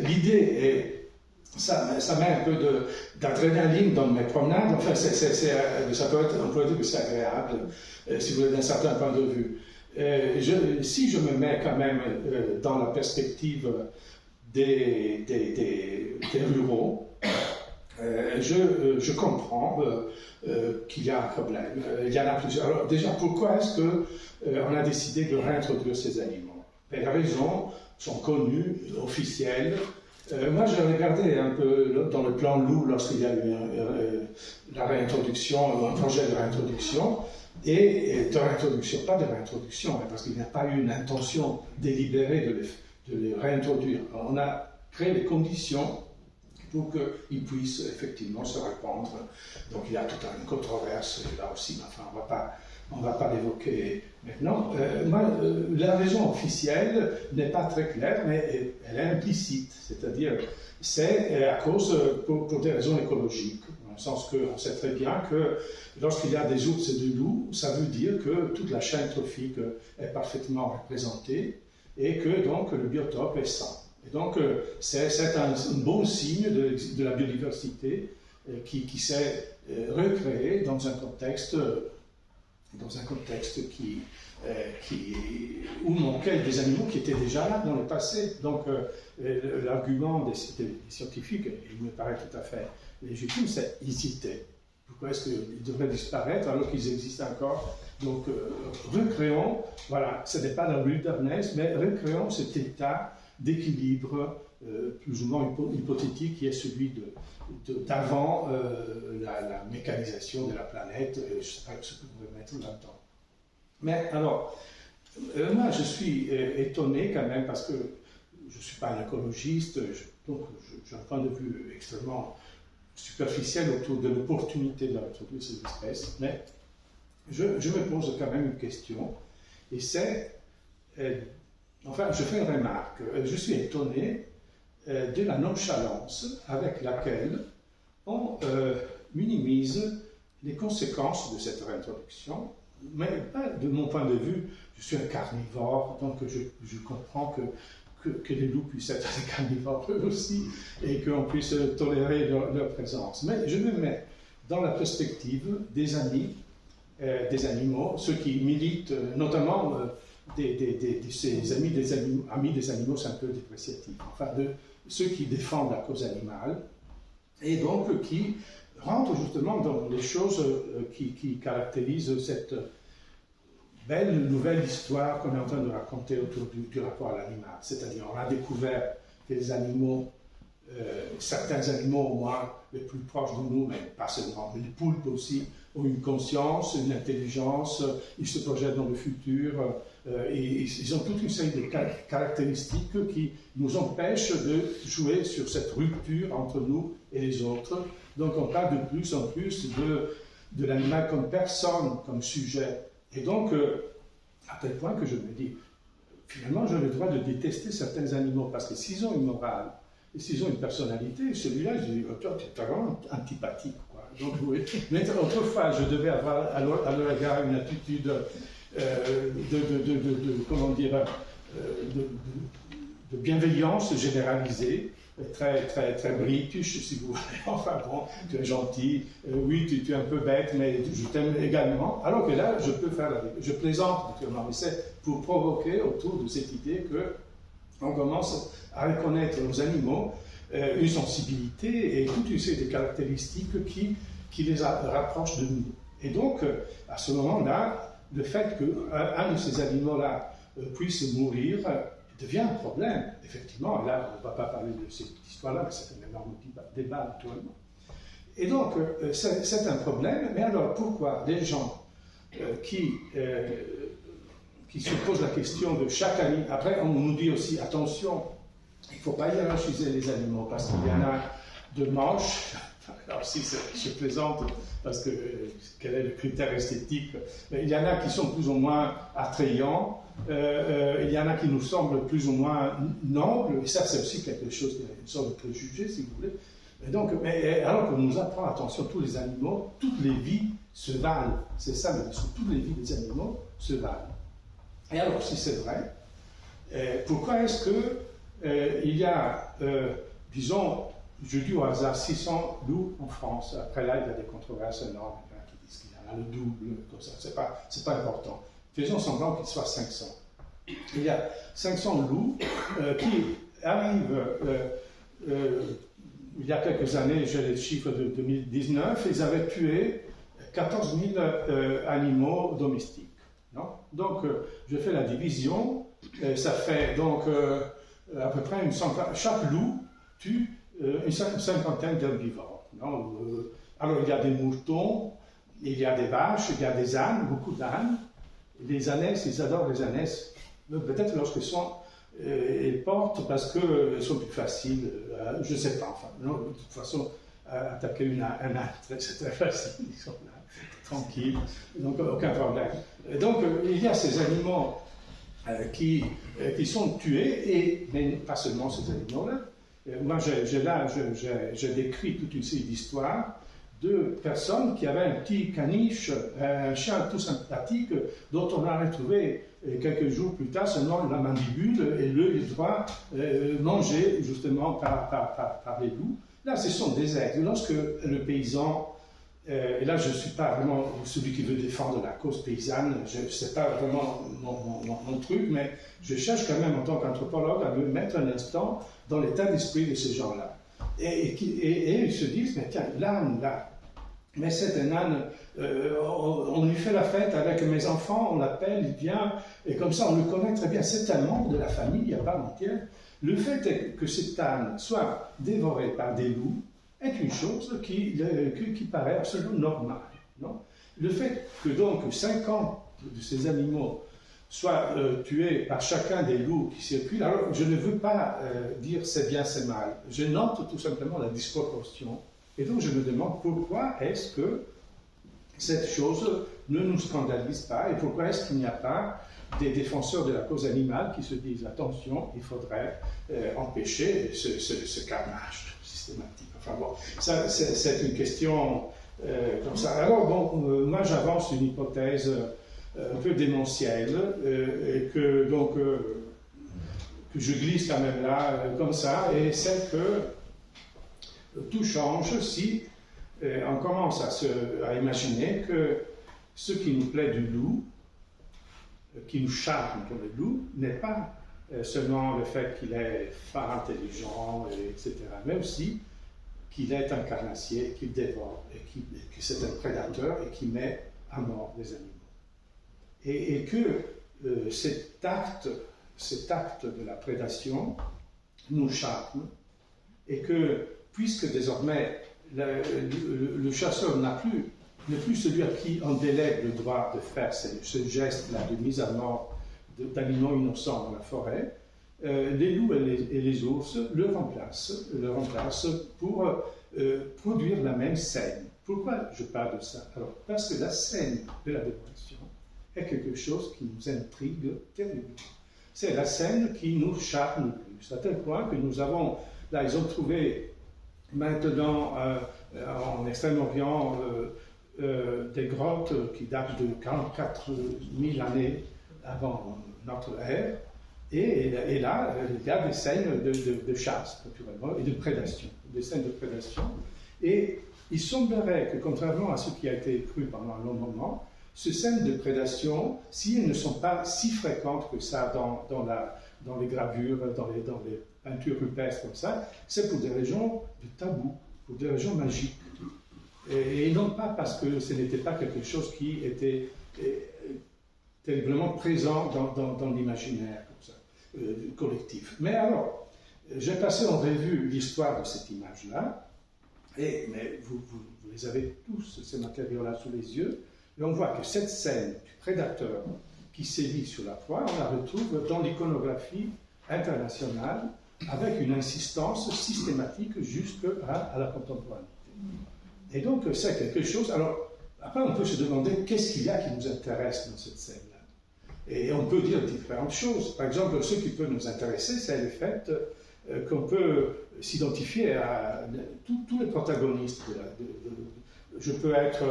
l'idée est, ça met un peu d'adrénaline dans mes promenades. Enfin, ça peut être, on peut dire que c'est agréable, si vous voulez, d'un certain point de vue. Si je me mets quand même dans la perspective des ruraux, je comprends qu'il y a un problème. Il y en a plusieurs. Alors déjà, pourquoi est-ce qu'on a décidé de réintroduire ces animaux? Les raisons sont connues, officielles. Moi, j'ai regardé un peu dans le plan loup lorsqu'il y a eu la réintroduction, un projet de réintroduction, et de réintroduction, pas de réintroduction, parce qu'il n'y a pas eu une intention délibérée de les réintroduire. On a créé les conditions pour qu'ils puissent effectivement se répandre. Donc il y a toute une controverse là aussi, mais enfin on va pas l'évoquer maintenant. La raison officielle n'est pas très claire, mais elle est implicite, c'est-à-dire c'est à cause, pour des raisons écologiques, dans le sens qu'on sait très bien que lorsqu'il y a des ours et des loups, ça veut dire que toute la chaîne trophique est parfaitement représentée et que donc le biotope est sain. Et donc, c'est un bon signe de la biodiversité qui s'est recréée dans un contexte où manquait des animaux qui étaient déjà là dans le passé. Donc, l'argument des scientifiques, il me paraît tout à fait légitime, c'est hésiter. Pourquoi est-ce qu'ils devraient disparaître alors qu'ils existent encore? Donc, recréons, voilà, ce n'est pas la wilderness, mais recréons cet état d'équilibre plus ou moins hypothétique qui est celui d'avant la mécanisation de la planète. Je ne sais pas ce que vous pouvez mettre là-dedans. Mais alors, moi je suis étonné quand même parce que je ne suis pas un écologiste, donc j'ai un point de vue extrêmement superficielle autour de l'opportunité de reproduire ces espèces, mais je me pose quand même une question, et c'est, enfin, je fais une remarque, je suis étonné de la nonchalance avec laquelle on minimise les conséquences de cette réintroduction, mais de mon point de vue, je suis un carnivore, donc je comprends que les loups puissent être des carnivores eux aussi, et qu'on puisse tolérer leur présence. Mais je me mets dans la perspective des amis, des animaux, ceux qui militent, notamment ces amis des animaux, c'est un peu dépréciatif, enfin de ceux qui défendent la cause animale, et donc qui rentrent justement dans les choses qui caractérisent cette belle nouvelle histoire qu'on est en train de raconter autour du rapport à l'animal. C'est-à-dire, on a découvert que les animaux, certains animaux au moins les plus proches de nous, mais pas seulement, mais les poulpes aussi, ont une conscience, une intelligence, ils se projettent dans le futur, et ils ont toute une série de caractéristiques qui nous empêchent de jouer sur cette rupture entre nous et les autres. Donc on parle de plus en plus de l'animal comme personne, comme sujet. Et donc, à tel point que je me dis, finalement, j'ai le droit de détester certains animaux, parce que s'ils ont une morale, et s'ils ont une personnalité, celui-là, je dis, oh, toi, tu es vraiment antipathique, quoi. Donc, oui. Mais autrefois, je devais avoir à leur égard une attitude comment dire, de bienveillance généralisée, très, très, très british, si vous voulez. Enfin bon, tu es gentil, oui, tu es un peu bête, mais je t'aime également. Alors que là, je plaisante naturellement, mais c'est pour provoquer autour de cette idée qu'on commence à reconnaître aux animaux une sensibilité et toute une série de caractéristiques qui les rapprochent de nous. Et donc, à ce moment-là, le fait qu'un de ces animaux-là puisse mourir devient un problème, effectivement. Et là, on ne va pas parler de cette histoire-là, mais c'est un énorme débat, naturellement. Et donc, c'est un problème. Mais alors, pourquoi les gens qui se posent la question de chaque animal... Après, on nous dit aussi, attention, il ne faut pas hiérarchiser les animaux, parce qu'il y en a de moches. Alors, si je plaisante, parce que quel est le critère esthétique? Mais il y en a qui sont plus ou moins attrayants. Il y en a qui nous semblent plus ou moins nobles, et ça c'est aussi quelque chose, une sorte de préjugé si vous voulez. Et donc, alors qu'on nous apprend, attention, tous les animaux, toutes les vies se valent, c'est ça le discours, toutes les vies des animaux se valent. Et alors si c'est vrai, pourquoi est-ce qu'il y a, disons, je dis au hasard, 600 loups en France? Après là, il y a des controverses énormes, il y en a qui disent qu'il y en a le double, comme ça, c'est pas important. Faisons semblant qu'il soit 500. Il y a 500 loups qui arrivent, il y a quelques années, j'ai les chiffres de 2019, ils avaient tué 14 000 animaux domestiques. Non? Donc, je fais la division, ça fait donc à peu près chaque loup tue une cinquantaine d'herbivores. Alors, il y a des moutons, il y a des vaches, il y a des ânes, beaucoup d'ânes. Les ânesses, ils adorent les ânesses, peut-être lorsqu'elles sont, elles portent parce qu'elles sont plus faciles, je ne sais pas, enfin, non, de toute façon, attaquer un âne, c'est très facile, ils sont là, tranquilles, donc aucun problème. Donc il y a ces animaux qui sont tués, mais pas seulement ces animaux-là. Moi, j'ai décrit toute une série d'histoires de personnes qui avaient un petit caniche, un chien tout sympathique, dont on a retrouvé quelques jours plus tard seulement la mandibule et l'œil droit mangé justement par les loups. Là, ce sont des êtres. Lorsque le paysan, et là je ne suis pas vraiment celui qui veut défendre la cause paysanne, ce n'est pas vraiment mon truc, mais je cherche quand même en tant qu'anthropologue à me mettre un instant dans l'état d'esprit de ces gens-là. Et ils se disent, mais tiens, l'âne, là, mais c'est un âne, on lui fait la fête avec mes enfants, on l'appelle, il vient, et comme ça on le connaît très bien, c'est un membre de la famille, il n'y a pas entière. Le fait est que cet âne soit dévoré par des loups est une chose qui paraît absolument normale. Non? Le fait que donc 50 de ces animaux soient tués par chacun des loups qui circulent, alors je ne veux pas dire c'est bien, c'est mal, je note tout simplement la disproportion Et donc je me demande pourquoi est-ce que cette chose ne nous scandalise pas et pourquoi est-ce qu'il n'y a pas des défenseurs de la cause animale qui se disent attention, il faudrait empêcher ce carnage systématique. Enfin bon, ça c'est une question comme ça. Alors bon, moi j'avance une hypothèse un peu démentielle et que donc que je glisse quand même là comme ça, et c'est que tout change si on commence à imaginer que ce qui nous plaît du loup, qui nous charme comme le loup, n'est pas seulement le fait qu'il est fort intelligent, etc., mais aussi qu'il est un carnassier, qu'il dévore, et que c'est un prédateur et qui met à mort des animaux. Et que cet acte de la prédation nous charme, et que, puisque désormais le chasseur n'est plus celui à qui on délègue le droit de faire ce geste-là de mise à mort d'animaux innocents dans la forêt, les loups et les ours le remplacent pour produire la même scène. Pourquoi je parle de ça? Alors, parce que la scène de la dépression est quelque chose qui nous intrigue terriblement. C'est la scène qui nous charme le plus, à tel point que nous avons, là ils ont trouvé maintenant en Extrême-Orient des grottes qui datent de 44 000 années avant notre ère, et là il y a des scènes de chasse naturellement et de prédation, des scènes de prédation, et il semblerait que contrairement à ce qui a été cru pendant un long moment, ces scènes de prédation, si elles ne sont pas si fréquentes que ça dans les gravures, dans les peintures rupestres comme ça, c'est pour des raisons de tabou, pour des raisons magiques. Et non pas parce que ce n'était pas quelque chose qui était terriblement présent dans l'imaginaire comme ça, collectif. Mais alors, j'ai passé en revue l'histoire de cette image-là, mais vous les avez tous, ces matériaux-là, sous les yeux, et on voit que cette scène du prédateur qui sévit sur la proie, on la retrouve dans l'iconographie internationale avec une insistance systématique jusqu'à la contemporanéité. Et donc, c'est quelque chose... Alors, après, on peut se demander qu'est-ce qu'il y a qui nous intéresse dans cette scène-là. Et on peut dire différentes choses. Par exemple, ce qui peut nous intéresser, c'est le fait qu'on peut s'identifier à tous les protagonistes. Je peux être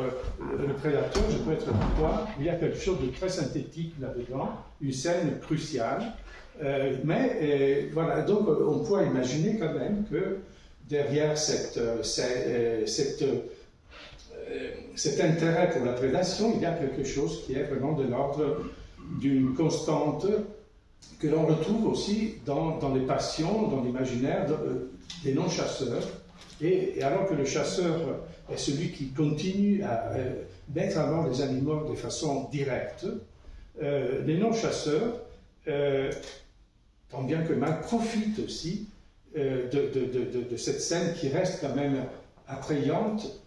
le prédateur, je peux être le proie. Il y a quelque chose de très synthétique là-dedans, une scène cruciale. Voilà, donc on pourrait imaginer quand même que derrière cet intérêt pour la prédation, il y a quelque chose qui est vraiment de l'ordre d'une constante que l'on retrouve aussi dans les passions, dans l'imaginaire des non-chasseurs. Et alors que le chasseur est celui qui continue à mettre à mort les animaux de façon directe, les non-chasseurs, tant bien que mal, profitent aussi de cette scène qui reste quand même attrayante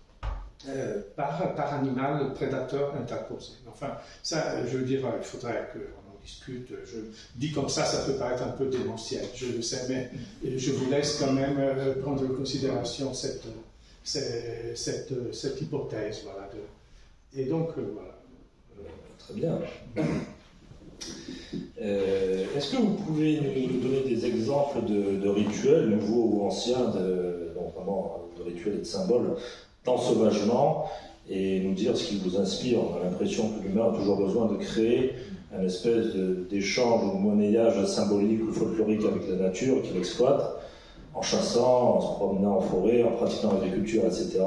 par animal prédateur interposé. Enfin, ça, je veux dire, il faudrait qu'on en discute. Je dis comme ça peut paraître un peu démentiel, je le sais, mais je vous laisse quand même prendre en considération cette hypothèse. Voilà, et donc, voilà. Très bien. Est-ce que vous pouvez nous donner des exemples de rituels, nouveaux ou anciens, vraiment de rituels et de symboles d'ensauvagement, et nous dire ce qui vous inspire? On a l'impression que l'humain a toujours besoin de créer un espèce d'échange ou de monnayage symbolique ou folklorique avec la nature qu'il exploite, en chassant, en se promenant en forêt, en pratiquant l'agriculture, etc.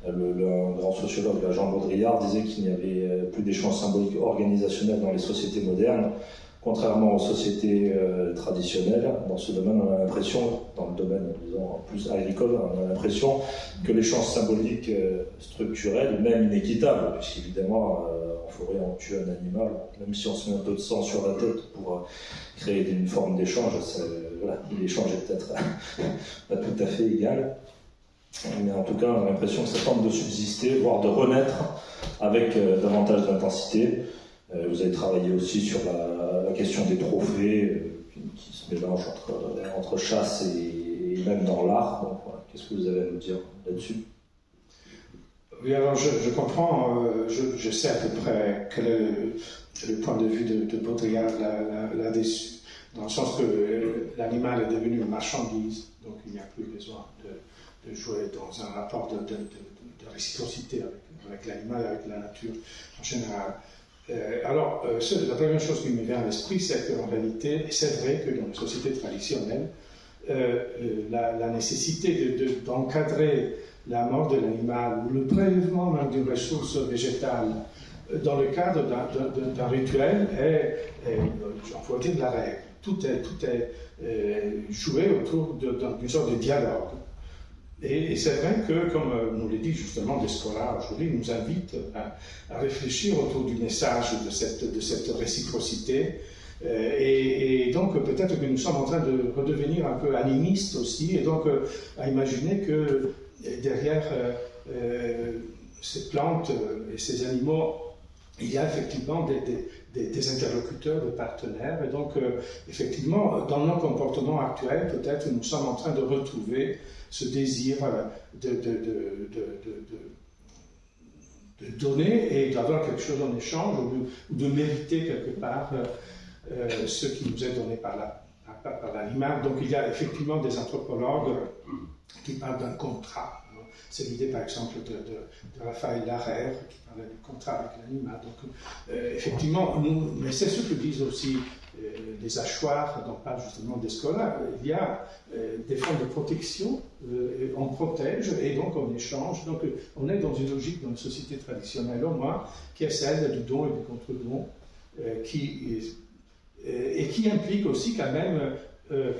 Le grand sociologue Jean Baudrillard disait qu'il n'y avait plus d'échanges symboliques organisationnels dans les sociétés modernes, contrairement aux sociétés traditionnelles. Dans ce domaine, on a l'impression, dans le domaine, disons, plus agricole, on a l'impression que l'échange symbolique structurel, même inéquitable, puisqu'évidemment, en forêt, on tue un animal, même si on se met un peu de sang sur la tête pour créer une forme d'échange, voilà, l'échange est peut-être pas tout à fait égal. Mais en tout cas, on a l'impression que ça tente de subsister, voire de renaître avec davantage d'intensité. Vous avez travaillé aussi sur la question des trophées qui se mélangent entre chasse et même dans l'art. Donc, voilà, Qu'est-ce que vous avez à nous dire là-dessus? Oui, alors je comprends, je sais à peu près quel est le point de vue de Baudrillard là-dessus, dans le sens que l'animal est devenu une marchandise, donc il n'y a plus besoin de jouer dans un rapport de réciprocité avec l'animal, avec la nature en général. Alors, la première chose qui me vient à l'esprit, c'est qu'en réalité, c'est vrai que dans les sociétés traditionnelles, la nécessité d'encadrer la mort de l'animal ou le prélèvement même d'une ressource végétale dans le cadre d'un rituel est, on pourrait dire, la règle. Tout est joué autour d'une sorte de dialogue. Et c'est vrai que, comme nous l'a dit justement Descola aujourd'hui, nous invite à réfléchir autour du message de cette réciprocité. Et donc peut-être que nous sommes en train de redevenir un peu animistes aussi, et donc à imaginer que derrière ces plantes et ces animaux, il y a effectivement des interlocuteurs, des partenaires, et donc effectivement dans nos comportements actuels, peut-être nous sommes en train de retrouver ce désir de donner et d'avoir quelque chose en échange, ou de mériter quelque part ce qui nous est donné par l'animal. Donc il y a effectivement des anthropologues qui parlent d'un contrat. C'est l'idée par exemple de Raphaël Larère qui parlait du contrat avec l'animal. Donc effectivement, mais c'est ce que disent aussi les hachoirs dont parle justement Descola. Il y a des formes de protection, on protège et donc on échange. Donc on est dans une logique, dans une société traditionnelle au moins, qui est celle du don et du contre-don, et qui implique aussi quand même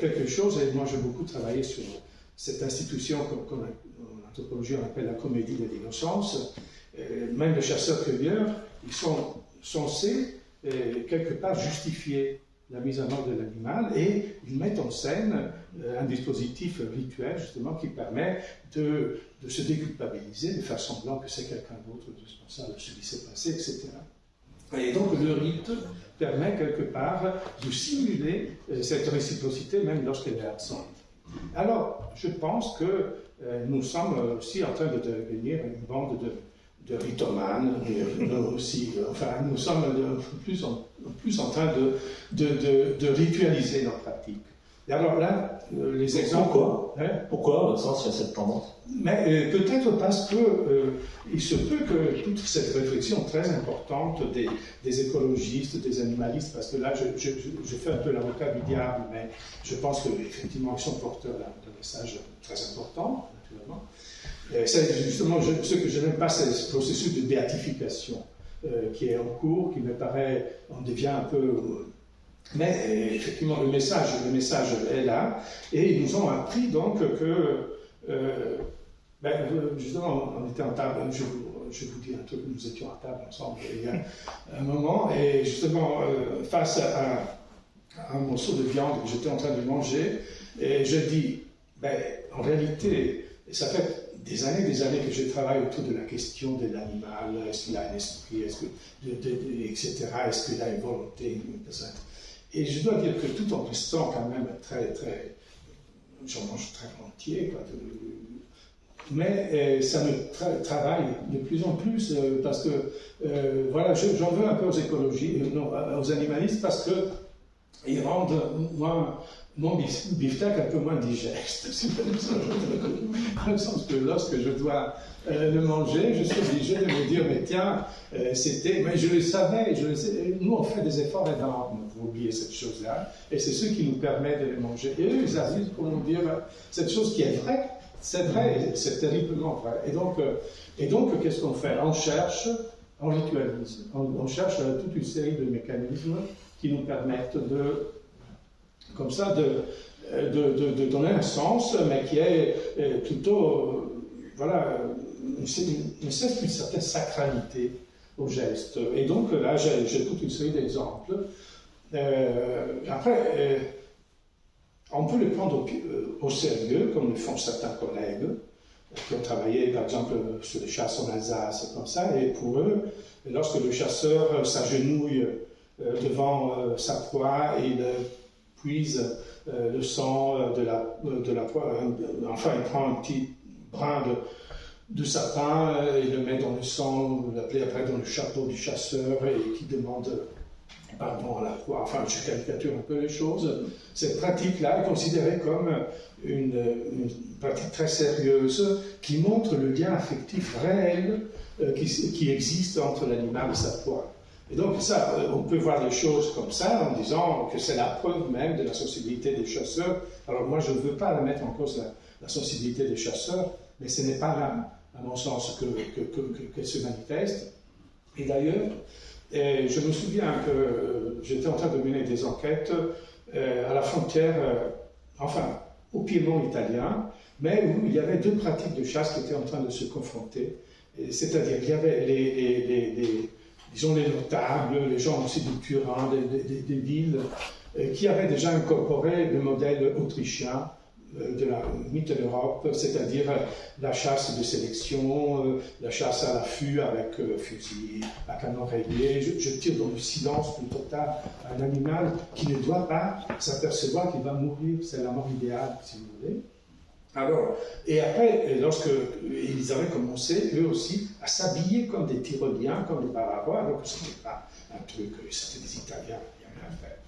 quelque chose, et moi j'ai beaucoup travaillé sur cette institution qu'en anthropologie on appelle la comédie de l'innocence. Même les chasseurs-cueilleurs, ils sont censés quelque part justifier la mise en mort de l'animal, et ils mettent en scène un dispositif rituel justement qui permet de se déculpabiliser, de faire semblant que c'est quelqu'un d'autre responsable de ce qui s'est passé, etc. Et donc le rite permet quelque part de simuler cette réciprocité même lorsqu'elle est absente. Alors, je pense que nous sommes aussi en train de devenir une bande de ritomanes, nous aussi, enfin, nous sommes plus en train de ritualiser nos pratiques. Et alors là, les exemples... Pourquoi, à votre sens, il y a cette tendance? Mais peut-être parce que il se peut que toute cette réflexion très importante des écologistes, des animalistes, parce que là, je fais un peu l'avocat du diable, mais je pense qu'effectivement, ils sont porteurs d'un message très important, naturellement. C'est justement ce que je n'aime pas, c'est ce processus de béatification qui est en cours, qui me paraît, on devient un peu... Mais effectivement, le message est là, et ils nous ont appris donc que, justement, on était en table, je vous dis un truc, nous étions à table ensemble il y a un moment, et justement, face à un morceau de viande que j'étais en train de manger, et je dis, en réalité, ça fait des années que je travaille autour de la question de l'animal, est-ce qu'il a un esprit, etc., est-ce qu'il a une volonté, et je dois dire que tout en restant quand même j'en mange très volontiers, mais ça me travaille de plus en plus, parce que, voilà, j'en veux un peu aux animalistes, parce qu'ils rendent mon beefsteak un peu moins digeste. Dans le sens que lorsque je dois le manger, je suis obligé de me dire, mais tiens, mais je le savais, nous on fait des efforts énormes pour oublier cette chose-là, et c'est ce qui nous permet de les manger. Et eux, ils arrivent pour nous dire, cette chose qui est vraie, c'est vrai, c'est terriblement vrai. Et donc qu'est-ce qu'on fait? On ritualise, on cherche toute une série de mécanismes qui nous permettent comme ça, de donner un sens, mais qui est plutôt, voilà, une certaine sacralité au geste. Et donc là, j'ai toute une série d'exemples. Après, on peut les prendre au sérieux, comme le font certains collègues qui ont travaillé, par exemple, sur les chasses en Alsace, comme ça, et pour eux, lorsque le chasseur s'agenouille devant sa proie et puise le sang de la poire. Enfin, il prend un petit brin de sapin, il le met dans le sang, vous l'appelez après dans le chapeau du chasseur, et qui demande pardon à la poire. Enfin, je caricature un peu les choses. Cette pratique-là est considérée comme une pratique très sérieuse qui montre le lien affectif réel qui existe entre l'animal et sa proie. Et donc ça, on peut voir les choses comme ça en disant que c'est la preuve même de la sensibilité des chasseurs. Alors moi, je ne veux pas la mettre en cause la sensibilité des chasseurs, mais ce n'est pas là, à mon sens, qu'elle se manifeste. Et d'ailleurs, je me souviens que j'étais en train de mener des enquêtes à la frontière, enfin, au Piémont italien, mais où il y avait deux pratiques de chasse qui étaient en train de se confronter. C'est-à-dire qu'il y avait disons les notables, les gens aussi du Turin, des villes, qui avaient déjà incorporé le modèle autrichien de la mythe de l'Europe, c'est-à-dire la chasse de sélection, la chasse à l'affût avec fusil à canon réglé. Je tire dans le silence plus total un animal qui ne doit pas s'apercevoir qu'il va mourir. C'est la mort idéale, si vous voulez. Alors, et après, lorsque ils avaient commencé, eux aussi, à s'habiller comme des tyroliens, comme des Bavarois, alors que ce n'était pas un truc, c'était des Italiens, il n'y a rien à faire.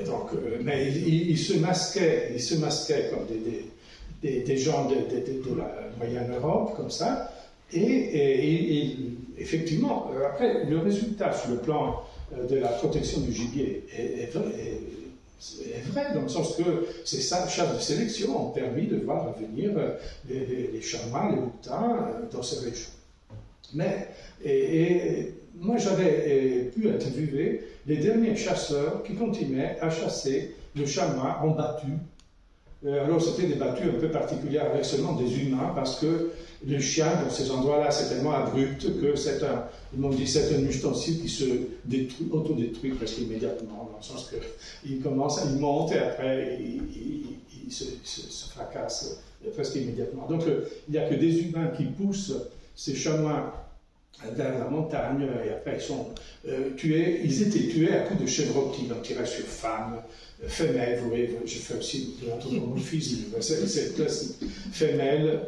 Et donc, mais ils se masquaient comme des gens de la moyenne Europe, comme ça, et effectivement, après, le résultat sur le plan de la protection du gibier est vrai, dans le sens que ces chasses de sélection ont permis de voir revenir les chamois, les moutins dans ces régions. Mais, moi j'avais pu interviewer les derniers chasseurs qui continuaient à chasser le chamois en battu. Alors c'était des battues un peu particulières avec seulement des humains, parce que le chien, dans ces endroits-là, c'est tellement abrupt que ils m'ont dit, c'est un ustensile qui se autodétruit presque immédiatement, dans le sens qu'il il monte et après il se fracasse presque immédiatement. Donc il n'y a que des humains qui poussent ces chamois vers la montagne, et après ils sont tués. Ils étaient tués à coups de chevrotine, on tirait sur femmes, femelles, vous voyez, je fais aussi de l'anthropomorphisme, c'est classique. Femelles,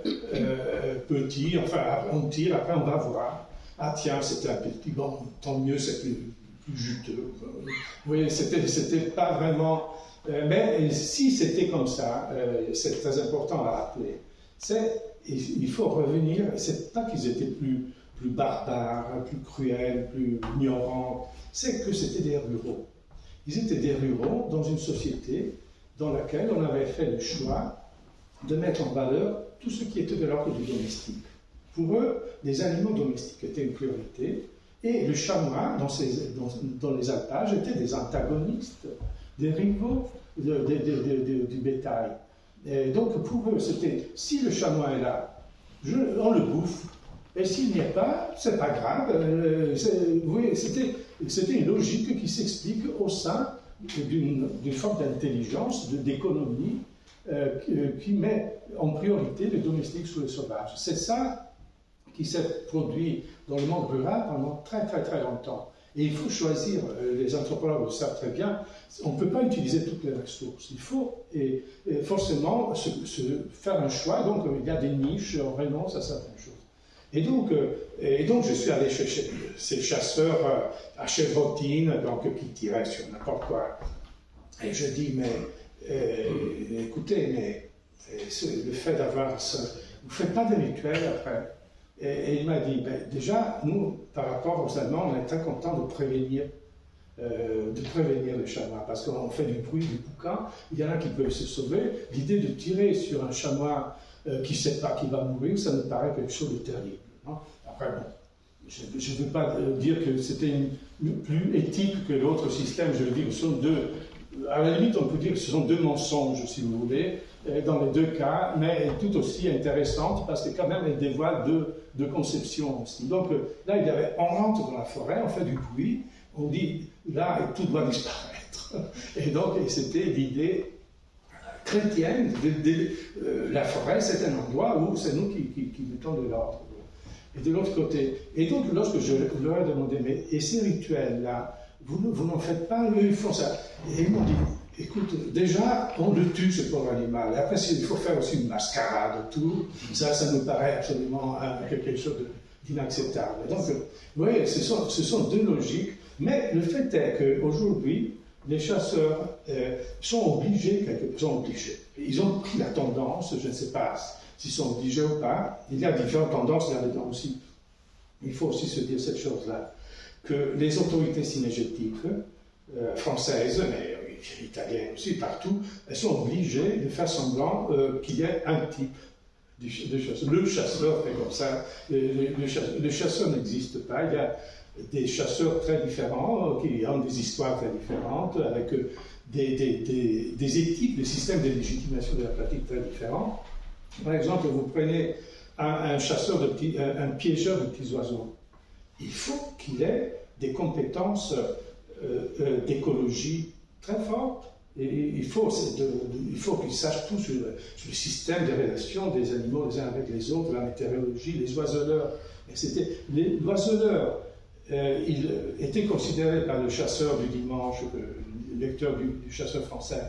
petits, enfin on tire, après on va voir. Ah tiens, c'était un petit, bon, tant mieux, c'est plus juteux. Vous voyez, c'était pas vraiment... mais si c'était comme ça, c'est très important à rappeler, il faut revenir, c'est pas qu'ils étaient plus barbares, plus cruels, plus ignorants, c'est que c'était des ruraux. Ils étaient des ruraux dans une société dans laquelle on avait fait le choix de mettre en valeur tout ce qui était de l'ordre du domestique. Pour eux, les animaux domestiques étaient une priorité, et le chamois, dans les alpages, étaient des antagonistes, des rivaux du bétail. Et donc pour eux, c'était, si le chamois est là, on le bouffe, et s'il n'y est pas, c'est pas grave. Vous voyez, c'était une logique qui s'explique au sein d'une forme d'intelligence, d'économie, qui met en priorité les domestiques sur les sauvages. C'est ça qui s'est produit dans le monde rural pendant très très très longtemps. Et il faut choisir, les anthropologues le savent très bien, on ne peut pas utiliser toutes les ressources. Il faut forcément faire un choix, donc il y a des niches, on renonce à certaines choses. Et donc je suis allé chercher ces chasseurs à chevrotine, donc qui tiraient sur n'importe quoi. Et je dis, mais écoutez, mais le fait d'avoir ça, vous ne faites pas de rituel après. Et il m'a dit, déjà, nous, par rapport aux Allemands, on est très contents de prévenir le chamois, parce qu'on fait du bruit, du boucan, il y en a qui peuvent se sauver. L'idée de tirer sur un chamois qui ne sait pas qu'il va mourir, ça me paraît quelque chose de terrible. Non? Après, bon, je ne veux pas dire que c'était plus éthique que l'autre système, je veux dire, ce sont deux, à la limite, on peut dire que ce sont deux mensonges, si vous voulez, dans les deux cas, mais tout aussi intéressantes, parce que quand même, elles dévoilent deux conceptions aussi. Donc là, on rentre dans la forêt, on fait du bruit, on dit, là, tout doit disparaître. Et donc, c'était l'idée chrétienne, la forêt, c'est un endroit où c'est nous qui mettons de l'ordre. Et de l'autre côté, et donc lorsque je leur ai demandé, mais et ces rituels-là, vous n'en faites pas, eux ils font ça. Et ils m'ont dit, écoute, déjà, on le tue, ce pauvre animal. Et après, il faut faire aussi une mascarade autour. Ça nous paraît absolument quelque chose d'inacceptable. Donc, vous voyez, ce sont deux logiques. Mais le fait est qu'aujourd'hui, les chasseurs sont obligés. Ils ont pris la tendance, je ne sais pas s'ils sont obligés ou pas. Il y a différentes tendances là-dedans aussi. Il faut aussi se dire cette chose-là, que les autorités synergétiques françaises, mais italiennes aussi, partout, elles sont obligées de faire semblant qu'il y ait un type de chasseur. Le chasseur est comme ça. Le chasseur n'existe pas. Il y a des chasseurs très différents, qui ont des histoires très différentes, avec des éthiques, des systèmes de légitimation de la pratique très différents. Par exemple, vous prenez un chasseur un piégeur de petits oiseaux. Il faut qu'il ait des compétences d'écologie très fortes. Et il faut qu'il sache tout sur le système de relations des animaux les uns avec les autres, la météorologie, les oiseleurs. L'oiseleur, il était considéré par le chasseur du dimanche, le lecteur du chasseur français,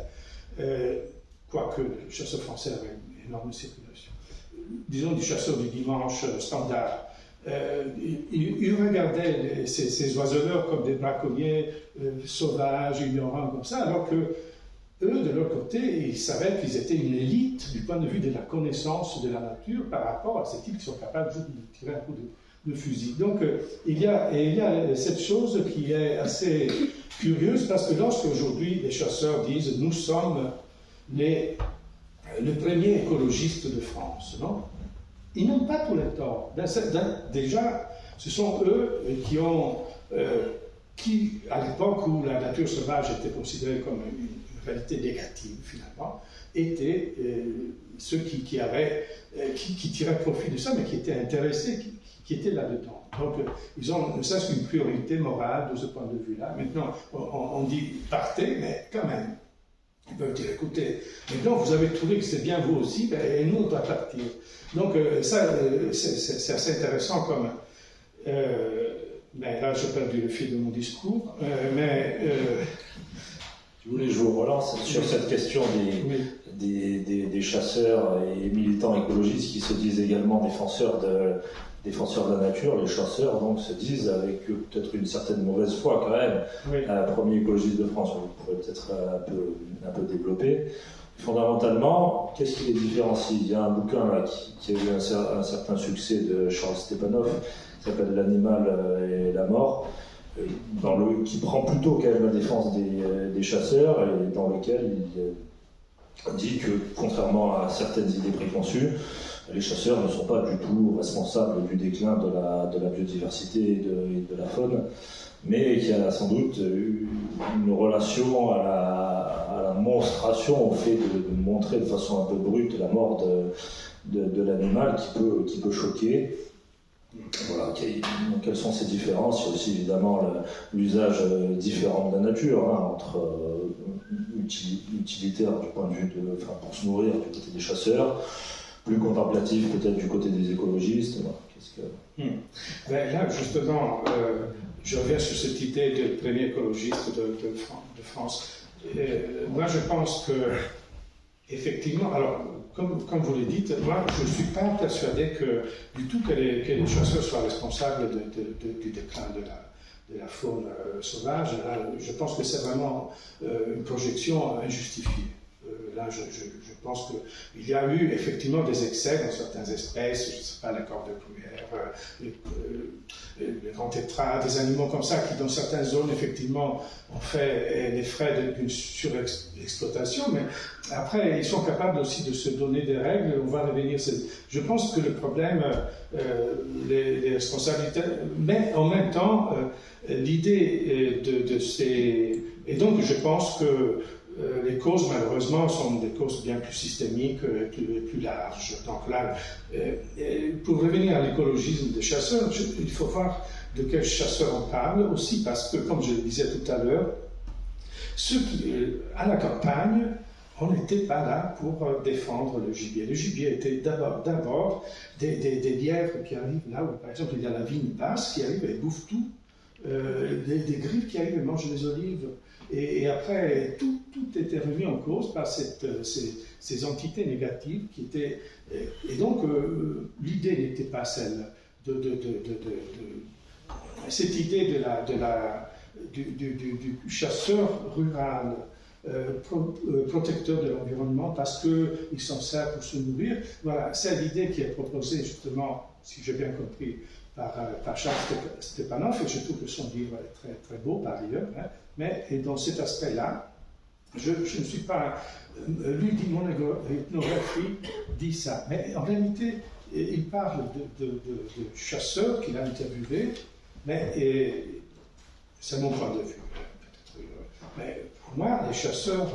quoique le chasseur français avait une énorme circulation, disons du chasseur du dimanche standard. Il regardait ces oiseleurs comme des braconniers sauvages, ignorants, comme ça, alors que eux, de leur côté, ils savaient qu'ils étaient une élite du point de vue de la connaissance de la nature par rapport à ces types qui sont capables juste de tirer un coup de fusil. Donc, il y a cette chose qui est assez curieuse, parce que lorsque aujourd'hui les chasseurs disent « nous sommes le premier écologiste de France », non ? Ils n'ont pas tout le tort. Déjà, ce sont eux qui, à l'époque où la nature sauvage était considérée comme une réalité négative, finalement, étaient ceux qui tiraient profit de ça, mais qui étaient intéressés, qui étaient là-dedans. Donc, ils ont ne serait-ce qu'une priorité morale de ce point de vue-là. Maintenant, on dit partez, mais quand même. Ils peuvent dire, écoutez, maintenant vous avez trouvé que c'est bien vous aussi, et nous on doit partir. Donc ça, c'est assez intéressant comme... mais là, j'ai perdu le fil de mon discours, Si vous voulez, je vous relance sur cette question des chasseurs et militants écologistes qui se disent également défenseurs de la nature. Les chasseurs donc se disent, avec peut-être une certaine mauvaise foi quand même, premier écologiste de France. Vous pourrez peut-être un peu développer. Fondamentalement, qu'est-ce qui les différencie? Il y a un bouquin là, qui a eu un certain succès de Charles Stepanov, qui s'appelle L'animal et la mort, qui prend plutôt quand même la défense des chasseurs, et dans lequel il dit que, contrairement à certaines idées préconçues, les chasseurs ne sont pas du tout responsables du déclin de la biodiversité et de la faune, mais qu'il y a sans doute une relation à la monstration, au fait de montrer de façon un peu brute la mort de l'animal qui peut choquer. Voilà, donc quelles sont ces différences? Il y a aussi évidemment l'usage différent de la nature, entre utilitaire du point de vue pour se nourrir du côté des chasseurs, plus contemplatif peut-être du côté des écologistes. Voilà. Ben là, justement, je reviens sur cette idée de premier écologiste de France. Moi, je pense que, effectivement, alors, comme vous le dites, moi, je ne suis pas persuadé du tout que les chasseurs soient responsables du déclin de la faune sauvage. Là, je pense que c'est vraiment une projection injustifiée. Là, je pense qu'il y a eu effectivement des excès dans certaines espèces, je ne sais pas, la corde de bruyère, les grands tétras, des animaux comme ça, qui dans certaines zones, effectivement, ont fait les frais d'une surexploitation, mais après, ils sont capables aussi de se donner des règles, on va revenir. Je pense que le problème, les responsabilités, mais en même temps, l'idée de ces... Et donc, je pense que les causes, malheureusement, sont des causes bien plus systémiques et plus larges. Donc là, pour revenir à l'écologisme des chasseurs, il faut voir de quels chasseurs on parle aussi, parce que, comme je le disais tout à l'heure, ceux qui, à la campagne, on n'était pas là pour défendre le gibier. Le gibier était d'abord des lièvres qui arrivent là où, par exemple, il y a la vigne basse qui arrive et bouffe tout, des griffes qui arrivent et mangent les olives. Et après, tout était remis en cause par ces entités négatives qui étaient... Et donc, l'idée n'était pas celle cette idée du chasseur rural, protecteur de l'environnement parce qu'il s'en sert pour se nourrir. Voilà, c'est l'idée qui est proposée justement, si j'ai bien compris, par Charles Stepanov, et je trouve que son livre est très, très beau par ailleurs, hein, mais et dans cet aspect-là, je ne suis pas... lui dit, mon ethnographie dit ça, mais en réalité, il parle de chasseurs qu'il a interviewés, mais c'est mon point de vue, peut-être. Mais pour moi, les chasseurs,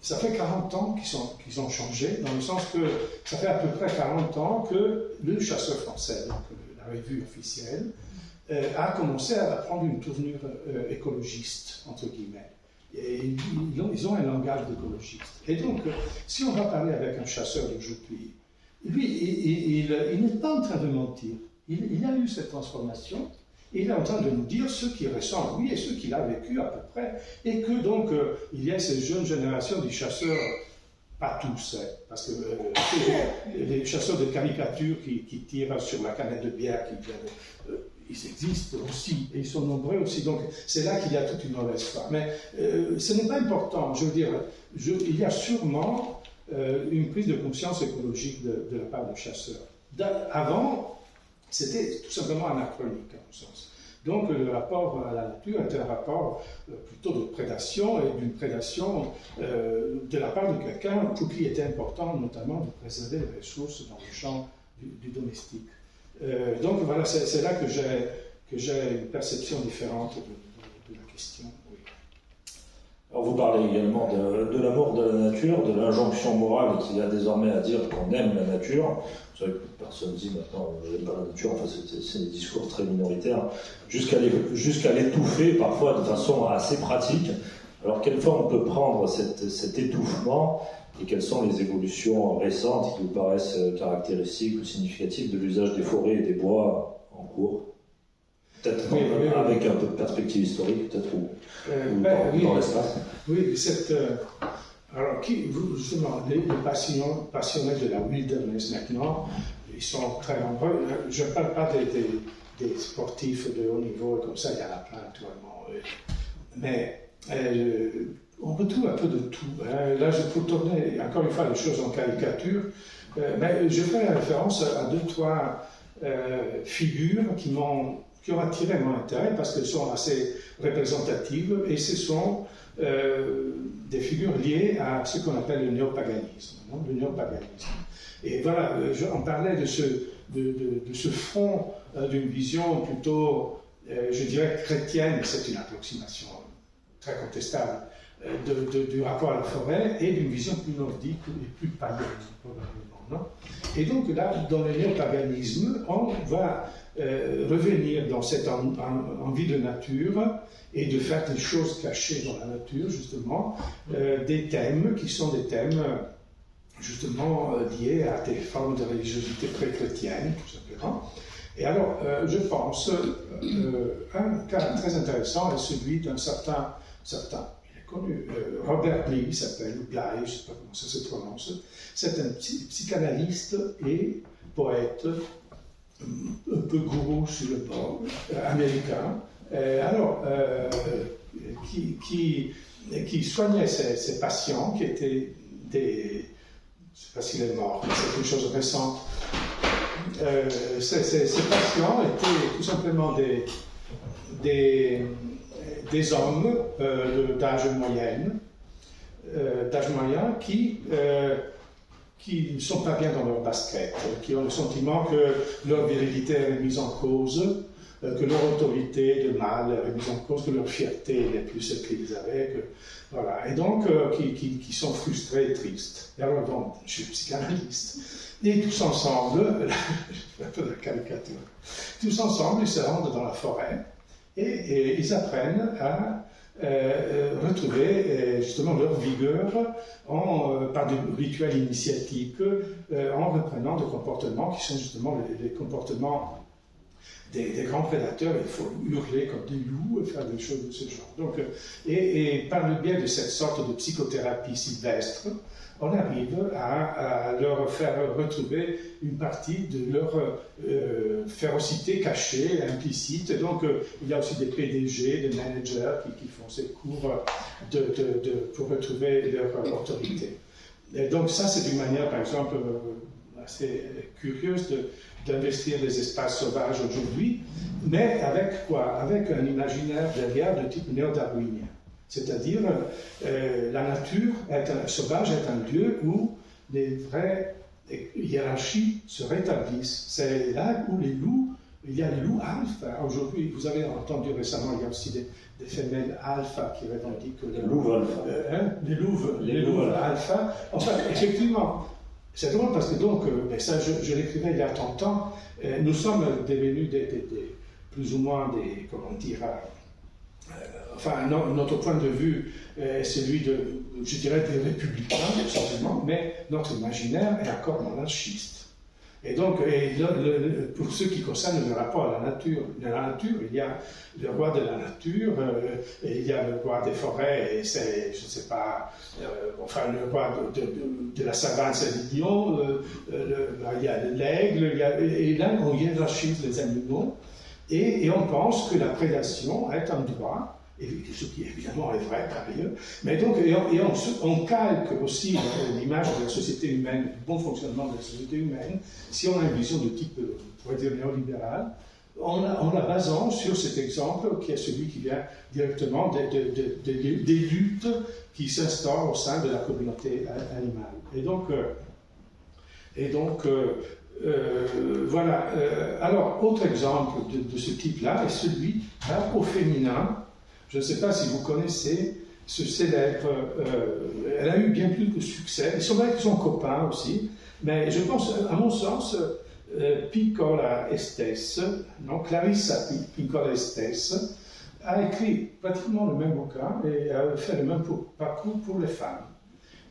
ça fait 40 ans qu'ils ont changé, dans le sens que ça fait à peu près 40 ans que le chasseur français, donc la revue officielle, a commencé à prendre une tournure écologiste, entre guillemets. Et ils ont un langage d'écologiste. Et donc, si on va parler avec un chasseur d'aujourd'hui, lui, il n'est pas en train de mentir. Il a eu cette transformation, et il est en train de nous dire ce qu'il ressent lui et ce qu'il a vécu à peu près. Et que donc, il y a ces jeunes générations de chasseurs, pas tous, hein, parce que les chasseurs de caricature qui tirent sur la canette de bière, ils existent aussi, et ils sont nombreux aussi. Donc, c'est là qu'il y a toute une mauvaise foi. Mais ce n'est pas important. Je veux dire, il y a sûrement une prise de conscience écologique de la part des chasseurs. Avant, c'était tout simplement anachronique, à mon sens. Donc, le rapport à la nature était un rapport plutôt de prédation, et d'une prédation de la part de quelqu'un pour qui il était important, notamment, de préserver les ressources dans le champ du domestique. Donc, voilà, c'est là que j'ai une perception différente de la question. Oui. Alors, vous parlez également de l'amour de la nature, de l'injonction morale qu'il y a désormais à dire qu'on aime la nature. Vous savez que personne dit maintenant je n'aime pas la nature, enfin c'est des discours très minoritaires, jusqu'à l'étouffer parfois de façon assez pratique. Alors quelle forme peut prendre cet étouffement et quelles sont les évolutions récentes qui vous paraissent caractéristiques ou significatives de l'usage des forêts et des bois en cours? Peut-être avec un peu de perspective historique, peut-être, ou dans l'espace. Oui, alors, justement, les passionnés de la wilderness maintenant, ils sont très nombreux. Je ne parle pas des sportifs de haut niveau, comme ça, il y en a plein actuellement. Mais on retrouve un peu de tout. Hein. Là, je peux tourner, encore une fois, les choses en caricature, mais je ferai référence à 2-3 figures qui ont attiré mon intérêt parce qu'elles sont assez représentatives et ce sont des figures liées à ce qu'on appelle le néopaganisme. Le néopaganisme. Et voilà, on parlait de ce front d'une vision plutôt, je dirais, chrétienne, c'est une approximation très contestable, du rapport à la forêt et d'une vision plus nordique et plus païenne, probablement. Non? Et donc là, dans le néopaganisme, on va revenir dans cette envie de nature et de faire des choses cachées dans la nature, justement, des thèmes qui sont des thèmes, justement, liés à des formes de religiosité pré-chrétienne, tout simplement. Et alors, je pense, un cas très intéressant est celui d'un certain, il est connu, Robert Bly, il s'appelle, ou Bly, je ne sais pas comment ça se prononce, c'est un psychanalyste et poète, un peu gourou sur le bord, américain, qui soignait ses patients, qui étaient des... Je ne sais pas s'il est mort, mais c'est une chose récente. Ces patients étaient tout simplement des hommes d'âge moyen qui ne sont pas bien dans leur basket, qui ont le sentiment que leur virilité est mise en cause, que leur autorité de mâle est mise en cause, que leur fierté n'est plus celle qu'ils avaient, voilà. Et donc qui sont frustrés et tristes. Et alors, bon, je suis psychanalyste. Et tous ensemble, un peu de caricature, tous ensemble, ils se rendent dans la forêt et ils apprennent à retrouver justement leur vigueur par des rituels initiatiques, en reprenant des comportements qui sont justement les comportements des grands prédateurs, il faut hurler comme des loups et faire des choses de ce genre. Donc, et par le biais de cette sorte de psychothérapie sylvestre, on arrive à leur faire retrouver une partie de leur férocité cachée, implicite. Donc, il y a aussi des PDG, des managers qui font ces cours pour retrouver leur autorité. Et donc, ça, c'est une manière, par exemple, assez curieuse d'investir les espaces sauvages aujourd'hui, mais avec quoi? Avec un imaginaire derrière de type néo-darwinien. C'est-à-dire, la nature sauvage est un lieu où les vraies hiérarchies se rétablissent. C'est là où les loups, il y a les loups alpha. Aujourd'hui, vous avez entendu récemment, il y a aussi des femelles alpha qui revendiquent les louves alpha. Les louves alpha. Enfin, effectivement, c'est drôle parce que donc, ça je l'écrivais il y a 30 ans, nous sommes devenus plus ou moins des, comment dire, enfin, notre point de vue est celui je dirais, des républicains, tout simplement, mais notre imaginaire est encore monarchiste. Et donc, pour ce qui concerne le rapport à la nature, il y a le roi de la nature, et il y a le roi des forêts, et c'est, je ne sais pas, enfin, le roi de la savane, c'est le lion, il y a l'aigle, et là, on hiérarchise les animaux, et on pense que la prédation est un droit, et ce qui évidemment est vrai par ailleurs, mais donc, on calque aussi l'image de la société humaine, du bon fonctionnement de la société humaine, si on a une vision de type, on pourrait dire, néolibéral, en la basant sur cet exemple qui est celui qui vient directement des luttes qui s'instaurent au sein de la communauté animale. Et donc, voilà. Alors, autre exemple de ce type-là est celui au féminin. Je ne sais pas si vous connaissez ce célèbre. Elle a eu bien plus de succès. Ils sont vrai qu'ils sont copains aussi, mais je pense, à mon sens, Piccola Estes, non, Clarissa Piccola Estes, a écrit pratiquement le même bouquin et a fait le même parcours pour les femmes.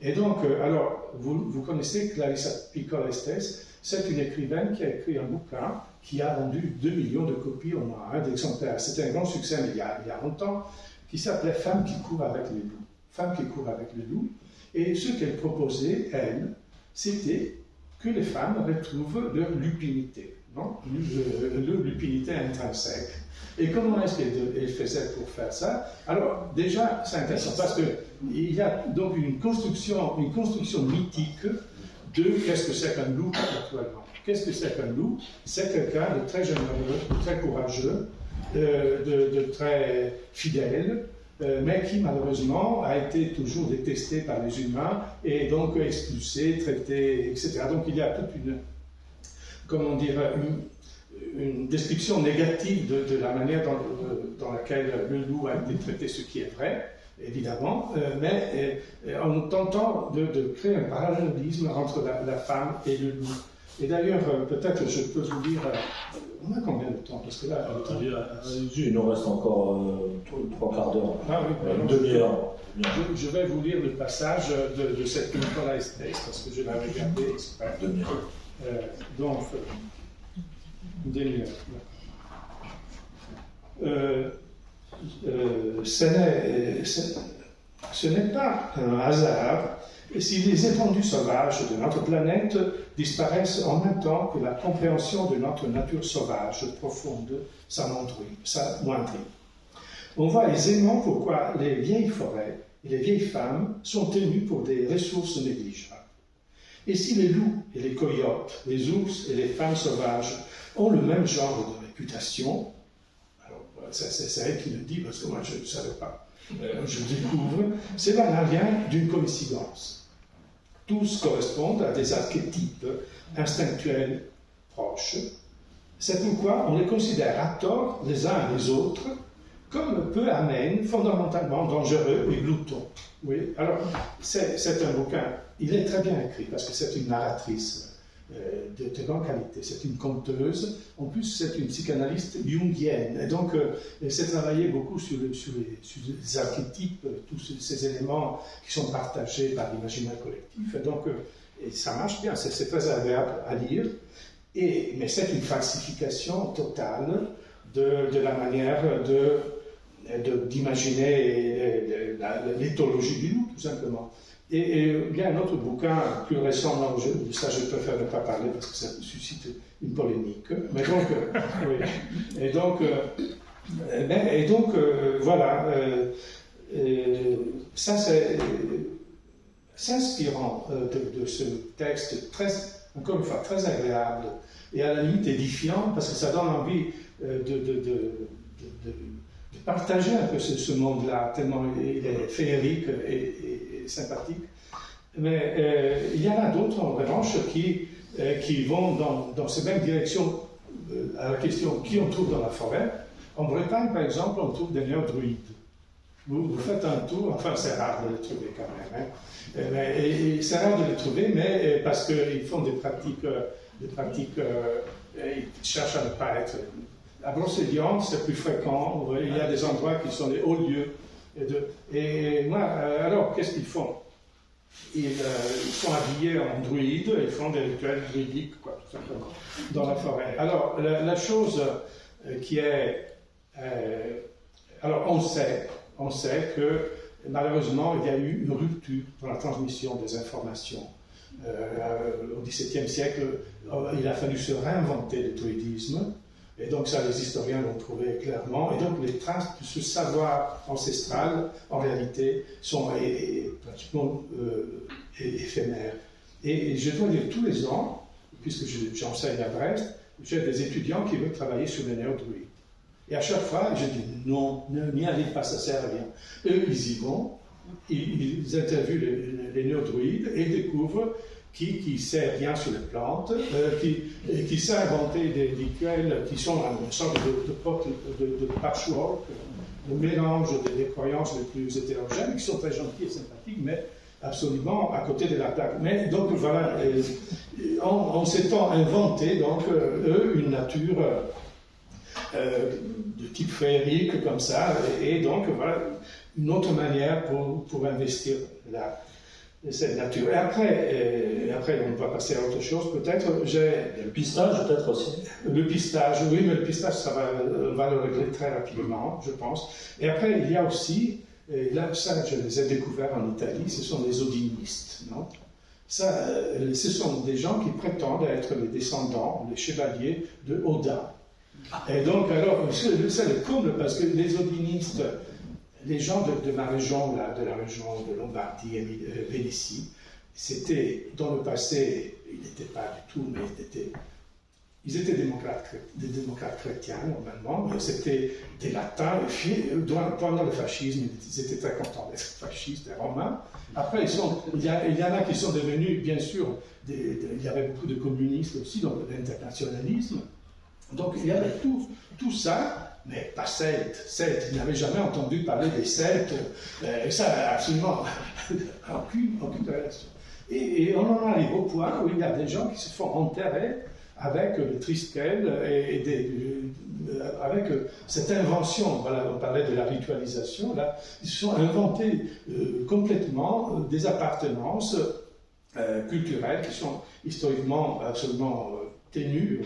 Et donc, alors, vous connaissez Clarissa Piccola Estes, c'est une écrivaine qui a écrit un bouquin qui a vendu 2 millions de copies au moins, d'exemplaires. C'était un grand succès, mais il y a longtemps, qui s'appelait Femmes qui courent avec les loups. Femmes qui courent avec les loups. Et ce qu'elle proposait, elle, c'était que les femmes retrouvent leur lupinité, non? Leur lupinité intrinsèque. Et comment est-ce qu'elle faisait pour faire ça? Alors, déjà, c'est intéressant, parce qu'il y a donc une construction mythique de qu'est-ce que c'est qu'un loup actuellement. Qu'est-ce que c'est qu'un loup? C'est quelqu'un de très généreux, de très courageux, de très fidèle, mais qui malheureusement a été toujours détesté par les humains et donc expulsé, traité, etc. Donc il y a toute une description négative de la manière dans laquelle le loup a été traité, ce qui est vrai, évidemment, mais en tentant de créer un parallélisme entre la femme et le loup. Et d'ailleurs, peut-être je peux vous lire. On a combien de temps? Parce que là, il nous reste encore 3 quarts d'heure. Ah oui, une demi-heure. Je vais vous lire le passage de cette Piccola Estes, parce que je l'avais regardé exprès. Donc, une demi-heure. Ce n'est pas un hasard si les étendues sauvages de notre planète disparaissent en même temps que la compréhension de notre nature sauvage profonde s'amoindrit. On voit aisément pourquoi les vieilles forêts et les vieilles femmes sont tenues pour des ressources négligeables. Et si les loups et les coyotes, les ours et les femmes sauvages ont le même genre de réputation, alors c'est elle qui le dit parce que moi je ne savais pas, je découvre, cela n'a rien d'une coïncidence. Tous correspondent à des archétypes instinctuels proches. C'est pourquoi on les considère à tort les uns et les autres comme peu amènes, fondamentalement dangereux et gloutons. Oui, alors c'est un bouquin, il est très bien écrit parce que c'est une narratrice de grande qualité, c'est une conteuse, en plus c'est une psychanalyste jungienne, et donc elle s'est travaillée beaucoup sur les archétypes, tous ces éléments qui sont partagés par l'imaginaire collectif, et donc et ça marche bien, c'est très agréable à lire, Mais c'est une falsification totale de la manière d'imaginer l'éthologie du loup, tout simplement. Et il y a un autre bouquin plus récent, non, ça je préfère ne pas parler parce que ça suscite une polémique. Mais donc, oui. Et donc, voilà, ça c'est inspirant de ce texte, encore une fois, très agréable et à la limite édifiant parce que ça donne envie de partager un peu ce monde-là, tellement il est féerique et sympathique. Mais il y en a d'autres, en revanche, qui vont dans cette même direction à la question qui on trouve dans la forêt. En Bretagne, par exemple, on trouve des néo-druides. Vous faites un tour, enfin c'est rare de les trouver quand même. Hein. Et c'est rare de les trouver, mais parce qu'ils font des pratiques ils cherchent à ne pas être. À Brocéliande, c'est plus fréquent. Il y a des endroits qui sont des hauts lieux. Et moi, alors, qu'est-ce qu'ils font? Ils sont habillés en druides, ils font des rituels druidiques, quoi, tout simplement, dans la forêt. Alors, la chose qui est... alors, on sait que, malheureusement, il y a eu une rupture dans la transmission des informations. Au XVIIe siècle, il a fallu se réinventer le druidisme. Et donc ça, les historiens l'ont trouvé clairement. Et donc les traces de ce savoir ancestral, en réalité, sont pratiquement éphémères. Et je dois dire, tous les ans, puisque j'enseigne à Brest, j'ai des étudiants qui veulent travailler sur les néo-druides. Et à chaque fois, je dis non, n'y allez pas, ça sert à rien. Eux, ils y vont, ils interviewent les néo-druides et découvrent qui sait rien sur les plantes, qui sait inventer des rituels qui sont une sorte de patchwork, de mélange des croyances les plus hétérogènes, qui sont très gentils et sympathiques, mais absolument à côté de la plaque. Mais donc voilà, en s'étant inventé, donc, eux, une nature de type féerique comme ça, et donc voilà, une autre manière pour investir cette nature. Et après, on va passer à autre chose, peut-être. Le pistage, peut-être aussi. Le pistage, oui, mais le pistage, on va le régler très rapidement, je pense. Et après, il y a aussi, et là, ça, je les ai découverts en Italie, ce sont les odinistes, non? Ça, ce sont des gens qui prétendent être les descendants, les chevaliers de Odin. Et donc, alors, c'est le comble, parce que les odinistes, les gens de ma région, là, de la région de Lombardie et Vénétie, c'était, dans le passé, ils n'étaient pas du tout, mais ils étaient des démocrates chrétiens, normalement, mais c'était des latins, pendant le fascisme, ils étaient très contents d'être fascistes, des romains. Après, il y en a qui sont devenus, bien sûr, il y avait beaucoup de communistes aussi, donc l'internationalisme. Donc, il y avait tout ça, mais pas Celtes. Ils n'avaient jamais entendu parler des Celtes, et ça, absolument, aucune relation. Et on en arrive au point où il y a des gens qui se font enterrer avec le Triskel avec cette invention. Voilà, on parlait de la ritualisation, là, ils se sont inventés complètement des appartenances culturelles qui sont historiquement absolument ténues,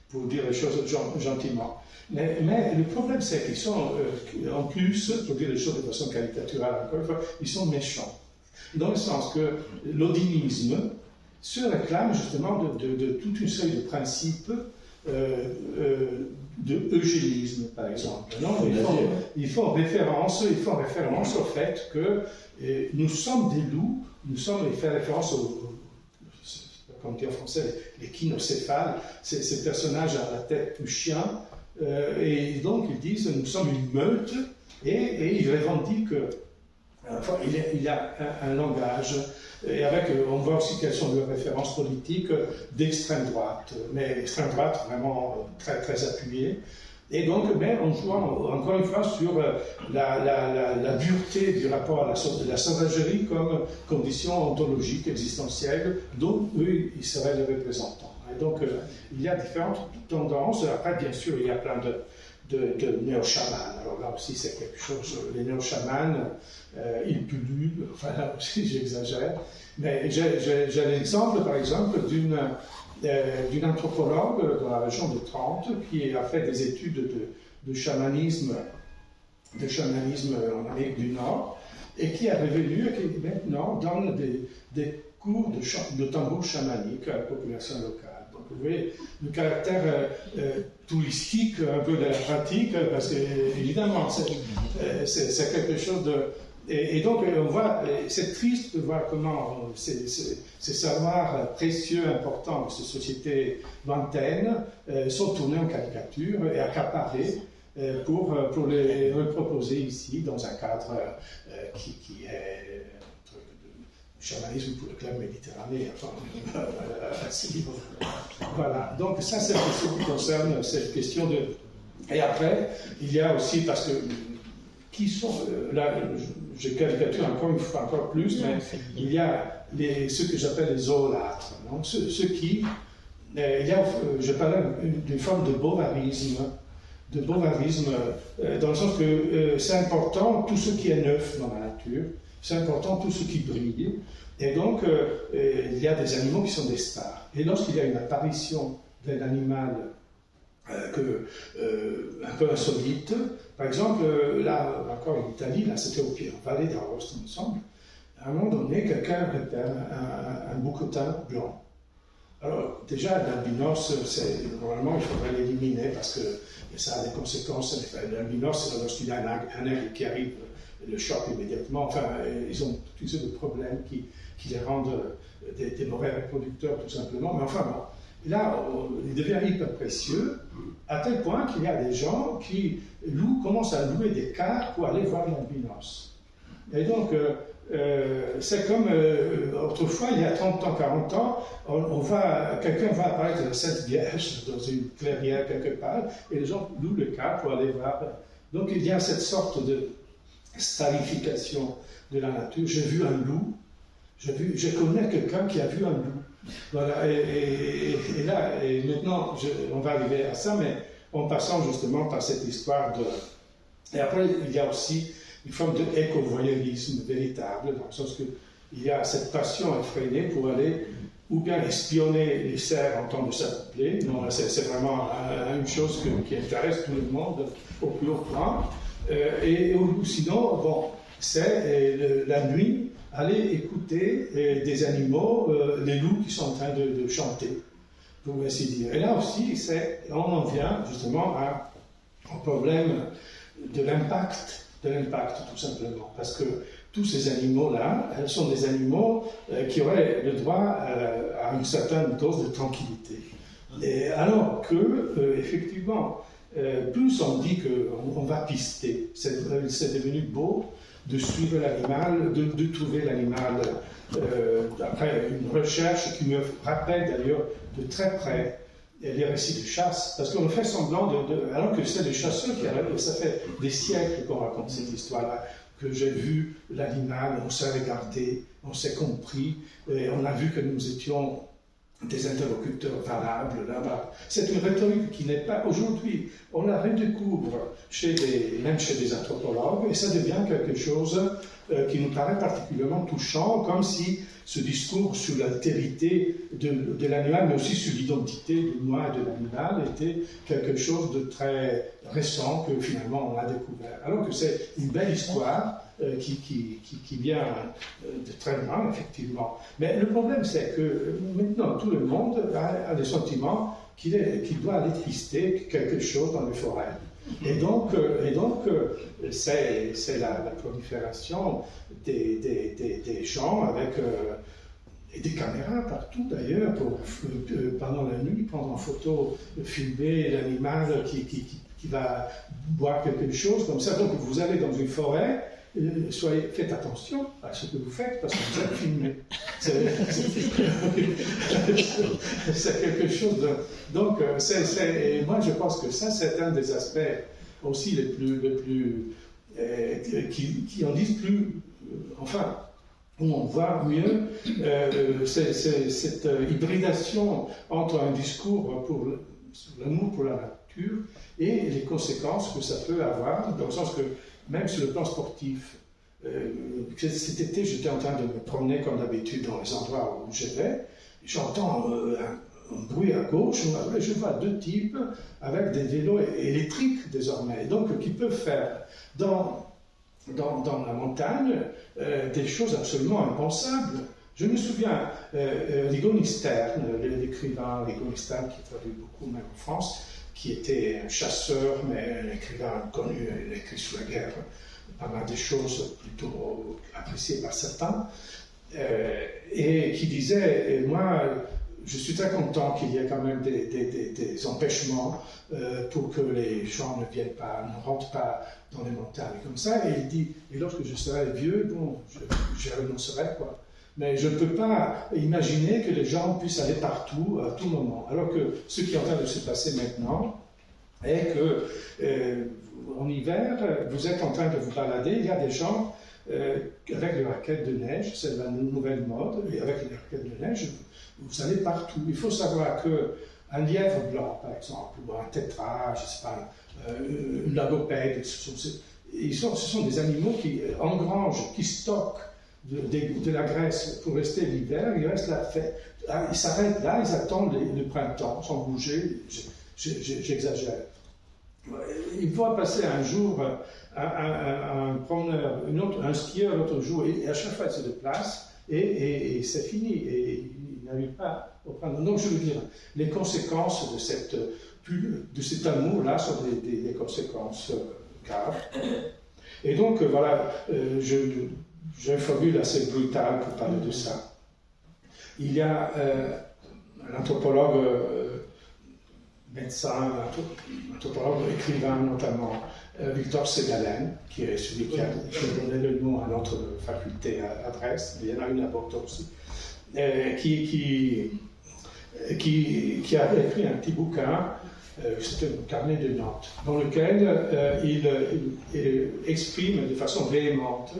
pour dire les choses gentiment. Mais le problème, c'est qu'ils sont, en plus, pour dire les choses de façon caricaturale, encore une fois, ils sont méchants. Dans le sens que l'odinisme se réclame justement de toute une série de principes de eugénisme, par exemple. Non, ils font référence au fait que nous sommes des loups, ils font référence comme on dit en français, les kinocéphales, ces personnages à la tête plus chien, et donc ils disent nous sommes une meute, et ils revendiquent, enfin, il y a un langage, et on voit aussi quelles sont les références politiques d'extrême droite, mais extrême droite vraiment très, très appuyée. Et donc, mais on joue encore une fois sur la dureté du rapport à la sauvagerie comme condition ontologique, existentielle, dont eux, ils seraient les représentants. Et donc, il y a différentes tendances. Après, bien sûr, il y a plein de néo-chamans. Alors là aussi, c'est quelque chose. Les néo-chamans, ils pullulent. Enfin, là aussi, j'exagère. Mais j'ai l'exemple, par exemple, d'une anthropologue dans la région de Trente qui a fait des études de chamanisme en Amérique du Nord et qui est revenu et qui maintenant donne des cours de tambour chamanique à la population locale. Donc vous voyez le caractère touristique un peu de la pratique, parce que évidemment c'est quelque chose de... Et donc on voit, c'est triste de voir comment ces savoirs précieux, importants de ces sociétés lointaines sont tournés en caricature et accaparés pour les reproposer ici dans un cadre qui est un truc de chamanisme pour le club méditerranéen, enfin, à ce niveau. Voilà, donc ça c'est ce qui concerne cette question de... Et après, il y a aussi, parce que qui sont, là je caricature encore une fois, encore plus, mais il y a ceux que j'appelle les zoolâtres, donc ceux qui, il y a, je parlais d'une forme de bovarisme, dans le sens que c'est important tout ce qui est neuf dans la nature, c'est important tout ce qui brille, et donc il y a des animaux qui sont des stars. Et lorsqu'il y a une apparition d'un animal un peu insolite, par exemple, là, encore en Italie, là c'était au pied, en vallée d'Aoste, il me semble, à un moment donné, quelqu'un repère un bouquetin blanc. Alors, déjà, l'albinos, normalement, il faudrait l'éliminer parce que ça a des conséquences. L'albinos, lorsqu'il y a un aigle qui arrive, le choc immédiatement. Enfin, ils ont toutes sortes de problèmes qui les rendent des mauvais reproducteurs, tout simplement. Mais enfin, bon. Là, il devient hyper précieux, à tel point qu'il y a des gens qui commencent à louer des cars pour aller voir l'albinos. Et donc, c'est comme autrefois, il y a 30 ans, 40 ans, quelqu'un va apparaître à la Sainte Vierge dans une clairière quelque part, et les gens louent le car pour aller voir. Donc il y a cette sorte de starification de la nature. J'ai vu un loup, je connais quelqu'un qui a vu un loup. Voilà, et là, et maintenant, on va arriver à ça, mais en passant justement par cette histoire de... Et après, il y a aussi une forme d'éco-voyeurisme véritable, dans le sens qu'il y a cette passion effrénée pour aller ou bien espionner les cerfs en temps de s'accoupler. Non, c'est vraiment une chose qui intéresse tout le monde au plus haut point. Ou sinon, bon, c'est la nuit, aller écouter des animaux, les loups qui sont en train de chanter, pour ainsi dire. Et là aussi, on en vient justement au problème de l'impact, tout simplement. Parce que tous ces animaux-là, sont des animaux qui auraient le droit à une certaine dose de tranquillité. Et alors que, effectivement, plus on dit qu'on va pister, c'est devenu beau de suivre l'animal, de trouver l'animal, après une recherche qui me rappelle d'ailleurs de très près les récits de chasse, parce qu'on fait semblant alors que c'est des chasseurs qui arrivent, ça fait des siècles qu'on raconte cette histoire-là, que j'ai vu l'animal, on s'est regardé, on s'est compris, et on a vu que nous étions des interlocuteurs valables là-bas. C'est une rhétorique qui n'est pas... Aujourd'hui, on la redécouvre même chez des anthropologues, et ça devient quelque chose qui nous paraît particulièrement touchant, comme si ce discours sur l'altérité de l'animal, mais aussi sur l'identité de moi et de l'animal, était quelque chose de très récent que finalement on a découvert. Alors que c'est une belle histoire qui vient de très loin, effectivement. Mais le problème, c'est que maintenant, tout le monde a le sentiment qu'il doit aller pister quelque chose dans les forêts. Et donc c'est la prolifération des gens avec des caméras partout d'ailleurs pour pendant la nuit prendre en photo, filmer l'animal qui va boire quelque chose comme ça. Donc vous allez dans une forêt, faites attention à ce que vous faites parce que vous êtes filmé. C'est quelque chose de... Donc, moi je pense que ça, c'est un des aspects aussi les plus qui en disent plus... enfin, où on voit mieux cette hybridation entre un discours sur l'amour pour la nature et les conséquences que ça peut avoir, dans le sens que même sur le plan sportif, cet été, j'étais en train de me promener comme d'habitude dans les endroits où je vais, j'entends bruit à gauche, je vois deux types avec des vélos électriques désormais, donc qui peuvent faire dans la montagne des choses absolument impensables. Je me souviens, Rigoni Stern, l'écrivain Rigoni Stern, qui traduit beaucoup même en France, qui était un chasseur, mais un écrivain connu, il a écrit sur la guerre, pas mal de choses plutôt appréciées par certains, et qui disait, moi, je suis très content qu'il y ait quand même des empêchements pour que les gens ne rentrent pas dans les montagnes comme ça. Et il dit, et lorsque je serai vieux, bon, je renoncerai, quoi. Mais je ne peux pas imaginer que les gens puissent aller partout, à tout moment. Alors que ce qui est en train de se passer maintenant est que, en hiver, vous êtes en train de vous balader, il y a des gens avec les raquettes de neige, c'est la nouvelle mode, et avec les raquettes de neige, vous allez partout. Il faut savoir qu'un lièvre blanc, par exemple, ou un tétras, je ne sais pas, une lagopède, ce sont des animaux qui engrangent, qui stockent de la graisse pour rester l'hiver. Ils restent là, ils s'arrêtent là, ils attendent le printemps sans bouger. J'exagère. Il voit passer un jour un promeneur, un skieur l'autre jour, et à chaque fois il se déplace, et c'est fini, et il n'arrive pas au printemps. Donc je veux dire, les conséquences de cet amour-là sont des conséquences graves. Et donc voilà, j'ai une formule assez brutale pour parler de ça. Il y a un anthropologue, médecin, anthropologue, écrivain notamment, Victor Segalen, qui est celui qui a donné le nom à notre faculté à Brest, il y en a une à Bordeaux aussi, qui a écrit un petit bouquin, c'était un carnet de notes, dans lequel il exprime de façon véhémente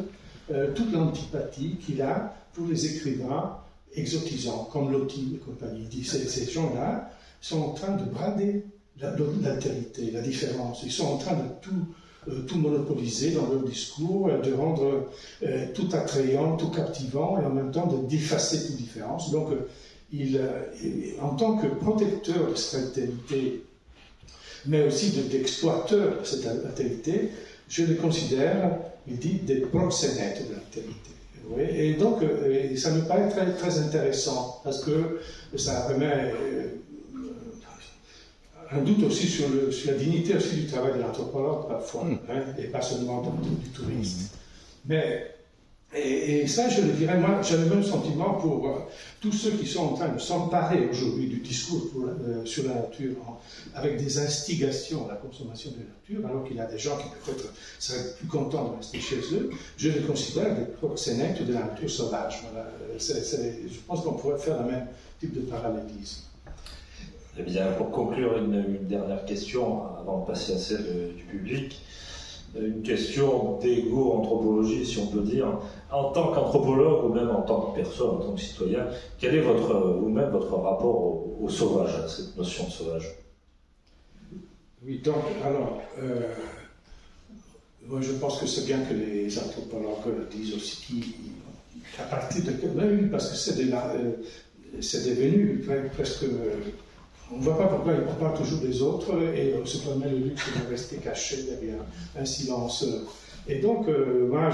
toute l'antipathie qu'il a pour les écrivains exotisants, comme Loti et compagnie. Il dit ces gens-là sont en train de brader l'altérité, la différence. Ils sont en train de tout monopoliser dans leur discours, de rendre tout attrayant, tout captivant, et en même temps d'effacer toute différence. Donc, en tant que protecteur de cette altérité, mais aussi d'exploiteur de cette altérité, je les considère, il dit, des proxénètes de l'altérité. Oui, et donc, ça me paraît très, très intéressant, parce que ça remet un doute aussi sur la dignité aussi du travail de l'anthropologue, parfois, et pas seulement du touriste. Mais, et ça, je le dirais, moi, j'ai le même sentiment pour tous ceux qui sont en train de s'emparer aujourd'hui du discours sur la nature, avec des instigations à la consommation de la nature, alors qu'il y a des gens qui peut-être seraient plus contents de rester chez eux. Je les considère des proxénètes de la nature sauvage. Voilà. Je pense qu'on pourrait faire le même type de parallélisme. Eh bien, pour conclure, une dernière question avant de passer à celle du public. Une question d'égo-anthropologie, si on peut dire. En tant qu'anthropologue ou même en tant que personne, en tant que citoyen, quel est vous-même votre rapport au sauvage, à cette notion de sauvage? Oui, donc, alors, moi je pense que c'est bien que les anthropologues disent aussi qu'à partir de quel moment, parce que c'est devenu presque. On ne voit pas pourquoi ils parlent toujours des autres et on se permet le luxe de rester caché derrière un silence. Et donc, moi,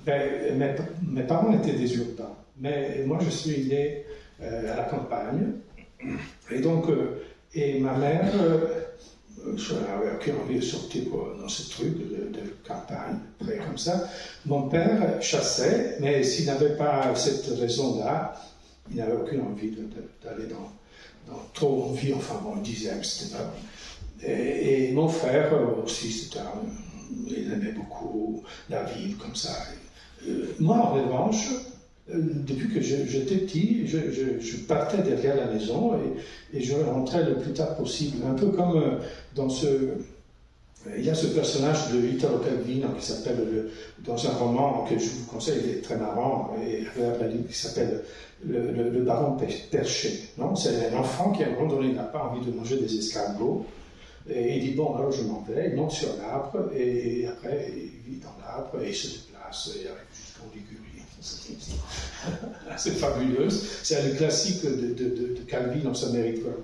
mes parents étaient des urbains, mais moi, je suis né à la campagne. Et donc, et ma mère, je n'avais aucune envie de sortir dans ce truc de campagne, près comme ça. Mon père chassait, mais s'il n'avait pas cette raison-là, il n'avait aucune envie d'aller trop en vie, enfin bon, il disait, c'était pas. Et mon frère aussi, il aimait beaucoup la ville comme ça. Moi, en revanche, depuis que j'étais petit, je partais derrière la maison et je rentrais le plus tard possible. Un peu comme il y a ce personnage de Italo Calvino qui s'appelle, dans un roman que je vous conseille, il est très marrant, et un livre qui s'appelle le baron perché. C'est un enfant qui, à un moment donné, n'a pas envie de manger des escargots, et il dit, bon, alors je m'en vais, il monte sur l'arbre, et après, il vit dans l'arbre, et il se déplace jusqu'en Ligurie. assez fabuleuse. C'est le classique de Calvin dans sa Méritoire.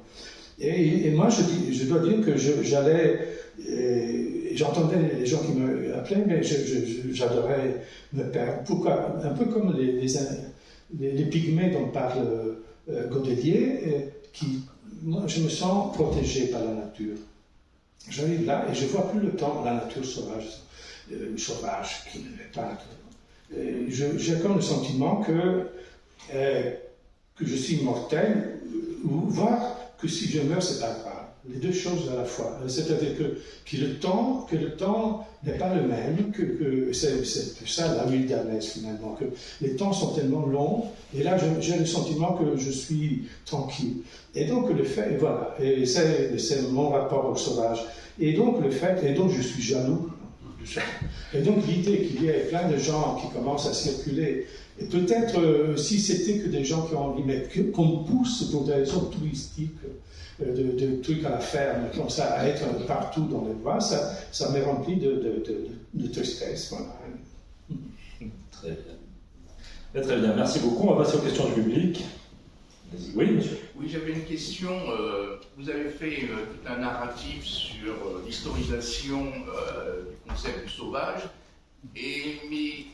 Et moi, je dois dire que j'allais... J'entendais les gens qui me appelaient, mais j'adorais me perdre. Pourquoi? Un peu comme les pygmées dont parle Godelier, moi, je me sens protégé par la nature. J'arrive là et je vois plus le temps la nature sauvage qui ne l'est pas. J'ai comme le sentiment que je suis mortel, ou voire que si je meurs, c'est pas grave. Les deux choses à la fois. C'est-à-dire que le temps n'est pas le même, que c'est ça la wilderness finalement, que les temps sont tellement longs, et là j'ai le sentiment que je suis tranquille. Et donc le fait, et voilà, et c'est mon rapport au sauvage. Et donc je suis jaloux. Et donc l'idée qu'il y ait plein de gens qui commencent à circuler, et peut-être si c'était que des gens qui ont envie, mais qu'on pousse pour des raisons touristiques, de trucs à la ferme, comme ça, à être partout dans les bois, ça m'est rempli de tristesse. Voilà. Très bien. Très bien, merci beaucoup. On va passer aux questions du public. Oui, monsieur. Oui, j'avais une question. Vous avez fait tout un narratif sur l'historisation du concept du sauvage, mais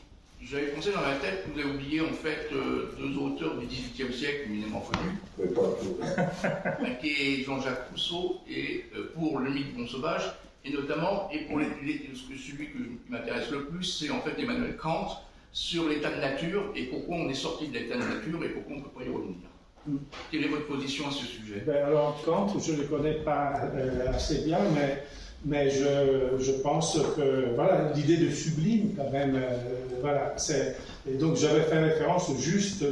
j'avais pensé dans ma tête que vous avez oublié en fait deux auteurs du XVIIIe siècle éminemment connus. Oui, pas tout. Qui est Jean-Jacques Rousseau et pour le mythe du bon sauvage, et notamment, et pour celui qui m'intéresse le plus, c'est en fait Emmanuel Kant sur l'état de nature et pourquoi on est sorti de l'état de nature et pourquoi on ne peut pas y revenir. Quelle est votre position à ce sujet? Alors Kant, je ne le connais pas assez bien, mais je pense que voilà, l'idée de sublime quand même, voilà, et donc j'avais fait référence juste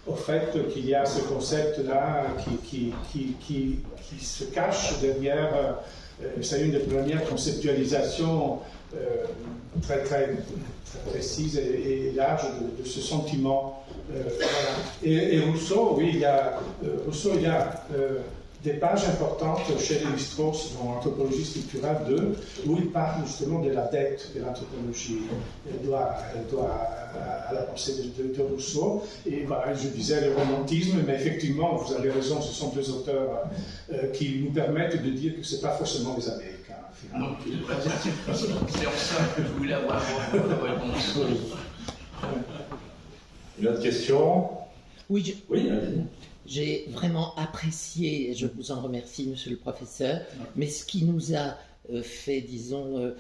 au fait qu'il y a ce concept-là qui se cache derrière, c'est une des premières conceptualisations très précise et large de ce sentiment. Voilà. Et Rousseau, oui, il y a des pages importantes chez Lévi-Strauss dans l'Anthropologie structurale 2, où il parle justement de la dette de l'anthropologie, à la pensée de Rousseau. Et voilà, je disais le romantisme, mais effectivement, vous avez raison, ce sont deux auteurs qui nous permettent de dire que ce n'est pas forcément les Américains. Non, c'est en ça que je voulais avoir votre réponse. Une autre question? Oui, Oui, allez-y. J'ai vraiment apprécié, et je vous en remercie, monsieur le professeur, mais ce qui nous a fait, disons,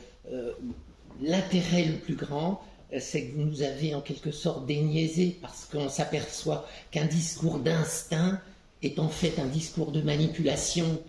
l'intérêt le plus grand, c'est que vous nous avez en quelque sorte déniaisé, parce qu'on s'aperçoit qu'un discours d'instinct est en fait un discours de manipulation.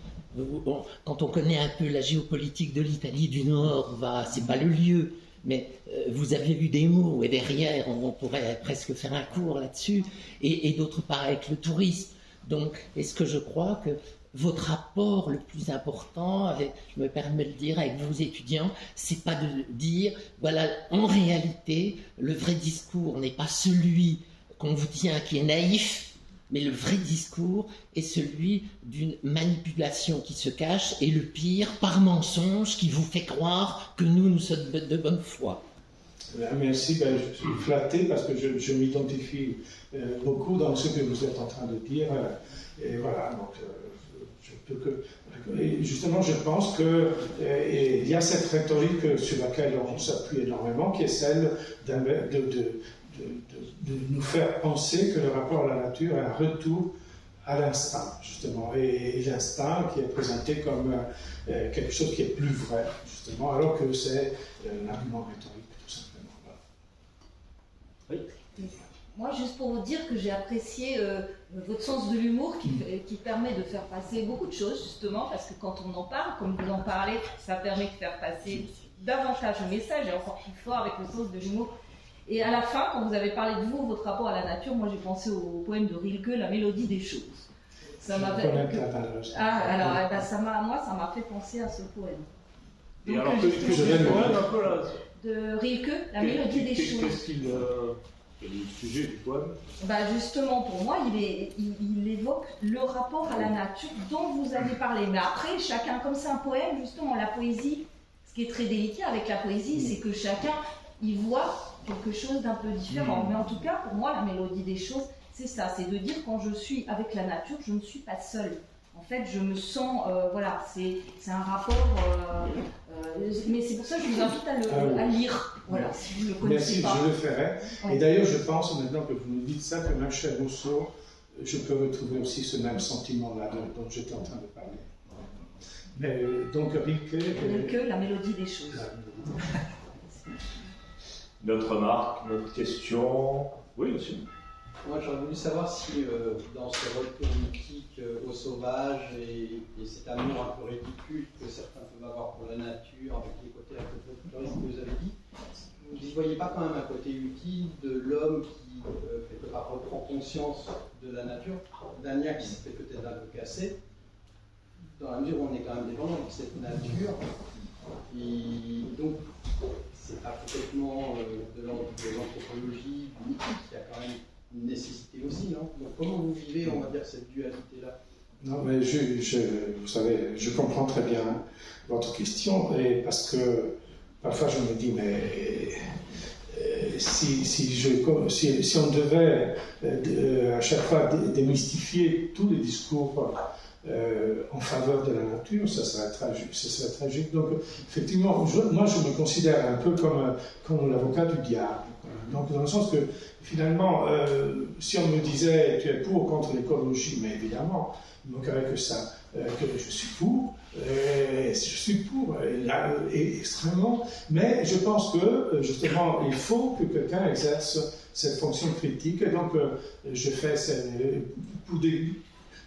Quand on connaît un peu la géopolitique de l'Italie du Nord, c'est pas le lieu, mais vous avez eu des mots, et derrière, on pourrait presque faire un cours là-dessus, et d'autre part avec le tourisme. Donc, est-ce que je crois que votre rapport le plus important, je me permets de le dire avec vos étudiants, c'est pas de dire, voilà, en réalité, le vrai discours n'est pas celui qu'on vous tient qui est naïf, mais le vrai discours est celui d'une manipulation qui se cache, et le pire, par mensonge, qui vous fait croire que nous sommes de bonne foi. Merci, je suis flatté parce que je m'identifie beaucoup dans ce que vous êtes en train de dire. Et voilà, donc je peux que... Et justement, je pense qu'il y a cette rhétorique sur laquelle on s'appuie énormément, qui est celle de nous faire penser que le rapport à la nature est un retour à l'instinct, justement, et l'instinct qui est présenté comme quelque chose qui est plus vrai, justement, alors que c'est un argument rhétorique, tout simplement. Voilà. Oui. Moi, juste pour vous dire que j'ai apprécié votre sens de l'humour qui permet de faire passer beaucoup de choses, justement, parce que quand on en parle, comme vous en parlez, ça permet de faire passer davantage le message, et encore plus fort avec le sens de l'humour. Et à la fin, quand vous avez parlé de vous, votre rapport à la nature, moi j'ai pensé au poème de Rilke, La mélodie des choses. Ça m'a fait... ça m'a fait penser à ce poème. Et donc, alors que je viens un peu là. De Rilke, La mélodie des choses. Qu'est-ce qu'il quel est le sujet du poème? Justement, pour moi, il évoque le rapport à la nature dont vous avez parlé. Mais après, chacun, comme c'est un poème, justement, la poésie, ce qui est très délicat avec la poésie, c'est que chacun y voit quelque chose d'un peu différent. Mais en tout cas, pour moi, la mélodie des choses, c'est ça, c'est de dire quand je suis avec la nature, je ne suis pas seule. En fait, je me sens, voilà, c'est un rapport, mais c'est pour ça que je vous invite à lire, voilà, si vous ne le connaissez Merci, pas. je le ferai. Ouais. Et d'ailleurs, je pense maintenant que vous nous dites ça, que même chez Rousseau, je peux retrouver aussi ce même sentiment-là dont j'étais en train de parler. Mais, donc, Rilke, la mélodie des choses. Notre remarque, notre question. Oui, monsieur. Moi, j'aurais voulu savoir si, dans ce retour mythique au sauvage et cet amour un peu ridicule que certains peuvent avoir pour la nature, avec les côtés un peu folkloristes que vous avez dit, vous n'y voyez pas quand même un côté utile de l'homme qui, quelque part, reprend conscience de la nature, d'un lien qui s'est fait peut-être un peu cassé, dans la mesure où on est quand même dépendant de cette nature, et donc, c'est pas complètement de l'anthropologie, du mythique, il y a quand même une nécessité aussi, non? Donc comment vous vivez, on va dire, cette dualité-là? Non, mais vous savez, je comprends très bien votre question, et parce que parfois je me dis, mais si on devait à chaque fois démystifier tous les discours en faveur de la nature, ça serait tragique. Donc, effectivement, moi je me considère un peu comme l'avocat du diable. Donc, dans le sens que, finalement, si on me disait, tu es pour ou contre l'écologie, mais évidemment, il manquerait que ça, que je suis pour, extrêmement, mais je pense que, justement, il faut que quelqu'un exerce cette fonction critique, et donc, je fais pour des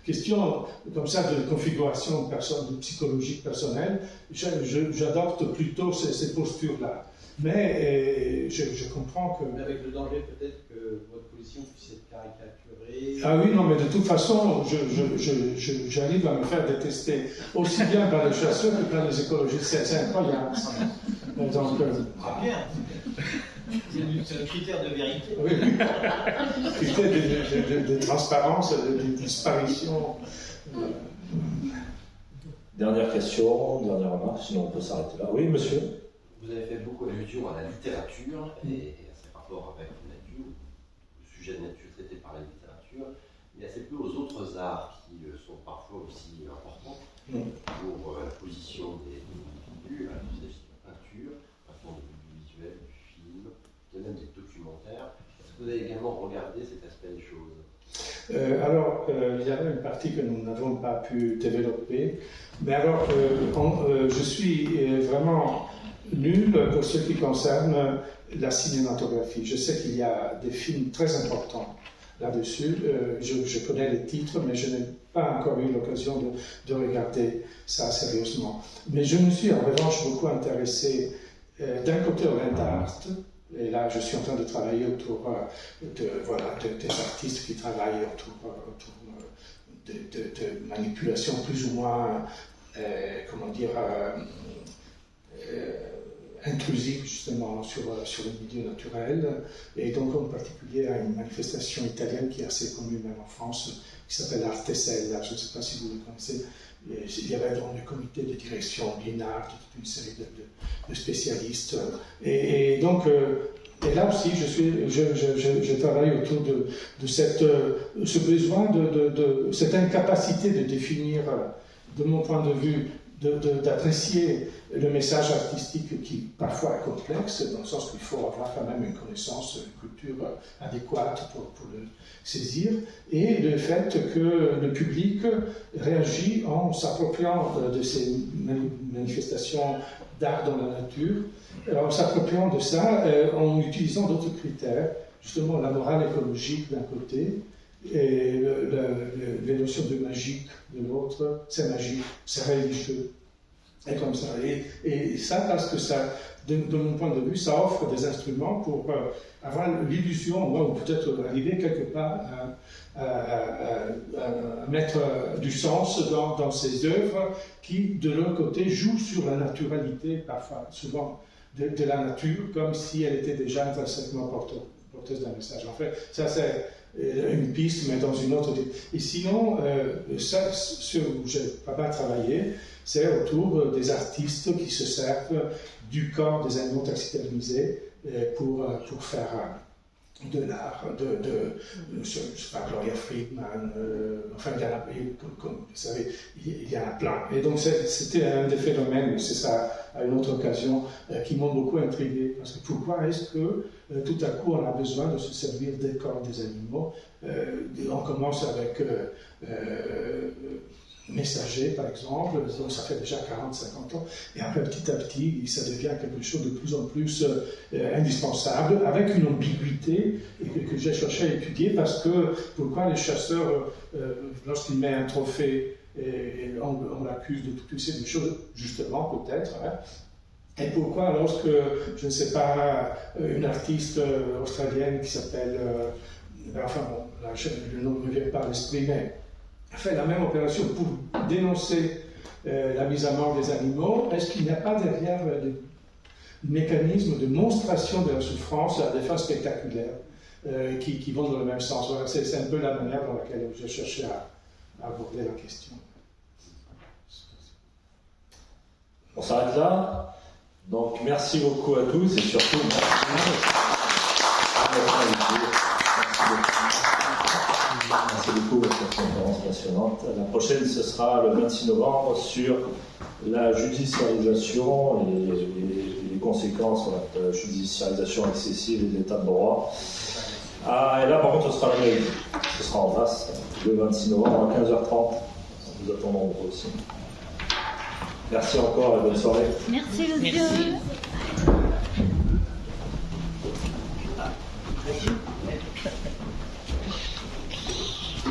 questions comme ça de configuration de psychologique personnelle, j'adopte plutôt ces postures-là. Mais je comprends que... Mais avec le danger peut-être que votre position puisse être caricaturée... Ah oui, non, mais de toute façon, j'arrive à me faire détester aussi bien par les chasseurs que par les écologistes. C'est incroyable. Donc, très bien. C'est un critère de vérité. Oui, critère de transparence, de disparition. Dernière question, dernière remarque, sinon on peut s'arrêter là. Oui, monsieur. Vous avez fait beaucoup allusion à la littérature et à ses rapports avec la nature, le sujet de nature traité par la littérature, mais assez peu aux autres arts qui sont parfois aussi importants pour la position des individus, la peinture, maintenant de l'audiovisuel, du film, même des documentaires. Est-ce que vous avez également regardé cet aspect des choses? Alors, il y avait une partie que nous n'avons pas pu développer, mais alors, je suis vraiment nul pour ce qui concerne la cinématographie. Je sais qu'il y a des films très importants là-dessus. Je connais les titres, mais je n'ai pas encore eu l'occasion de regarder ça sérieusement. Mais je me suis en revanche beaucoup intéressé d'un côté au land art. Et là, je suis en train de travailler autour des artistes qui travaillent autour de manipulation plus ou moins, intrusive justement sur le milieu naturel. Et donc en particulier à une manifestation italienne qui est assez connue même en France, qui s'appelle Artesella. Je ne sais pas si vous le connaissez. Il y avait dans le comité de direction l'INAR, toute une série de spécialistes. Et donc, et là aussi, je travaille autour de ce besoin, de cette incapacité de définir, de mon point de vue, d'apprécier le message artistique qui parfois est complexe, dans le sens qu'il faut avoir quand même une connaissance, une culture adéquate pour le saisir, et le fait que le public réagit en s'appropriant de ces manifestations d'art dans la nature, en s'appropriant de ça, en utilisant d'autres critères, justement la morale écologique d'un côté, et les notions de magique de l'autre. C'est magique, c'est religieux, et comme ça. Et ça, parce que ça, de mon point de vue, ça offre des instruments pour avoir l'illusion, ou peut-être arriver quelque part à mettre du sens dans ces œuvres qui, de l'autre côté, jouent sur la naturalité, parfois, souvent, de la nature, comme si elle était déjà intrinsèquement porteuse d'un message. En fait, ça c'est une piste, mais dans une autre. Et sinon, ce où j'ai pas mal travaillé, c'est autour des artistes qui se servent du corps des animaux taxidermisés pour faire de l'art, je sais pas, Gloria Friedman, enfin, il y en a, comme vous savez, il y en a plein. Et donc, c'était un des phénomènes, c'est ça, à une autre occasion, qui m'ont beaucoup intrigué. Parce que pourquoi est-ce que tout à coup, on a besoin de se servir des corps des animaux? On commence avec Messager, par exemple, donc ça fait déjà 40-50 ans, et après petit à petit, ça devient quelque chose de plus en plus indispensable, avec une ambiguïté que j'ai cherché à étudier, parce que pourquoi les chasseurs, lorsqu'ils mettent un trophée, et on l'accuse de toutes ces choses, justement, peut-être, hein, et pourquoi lorsque, je ne sais pas, une artiste australienne qui s'appelle, enfin bon, là, le nom ne me vient pas à l'esprit, mais fait la même opération pour dénoncer la mise à mort des animaux, est-ce qu'il n'y a pas derrière des mécanismes de monstration de la souffrance à des fins spectaculaires qui vont dans le même sens? Voilà, c'est un peu la manière dans laquelle j'ai cherché à aborder la question. On s'arrête là. Donc merci beaucoup à tous et surtout merci à notre invité. Merci beaucoup pour cette conférence passionnante. La prochaine, ce sera le 26 novembre sur la judiciarisation et les conséquences de la judiciarisation excessive des états de droit. Et là, par contre, ce sera la mairie. Ce sera en face, le 26 novembre à 15h30. Nous attendons nombreux aussi. Merci encore et bonne soirée. Merci, Lucie. Merci.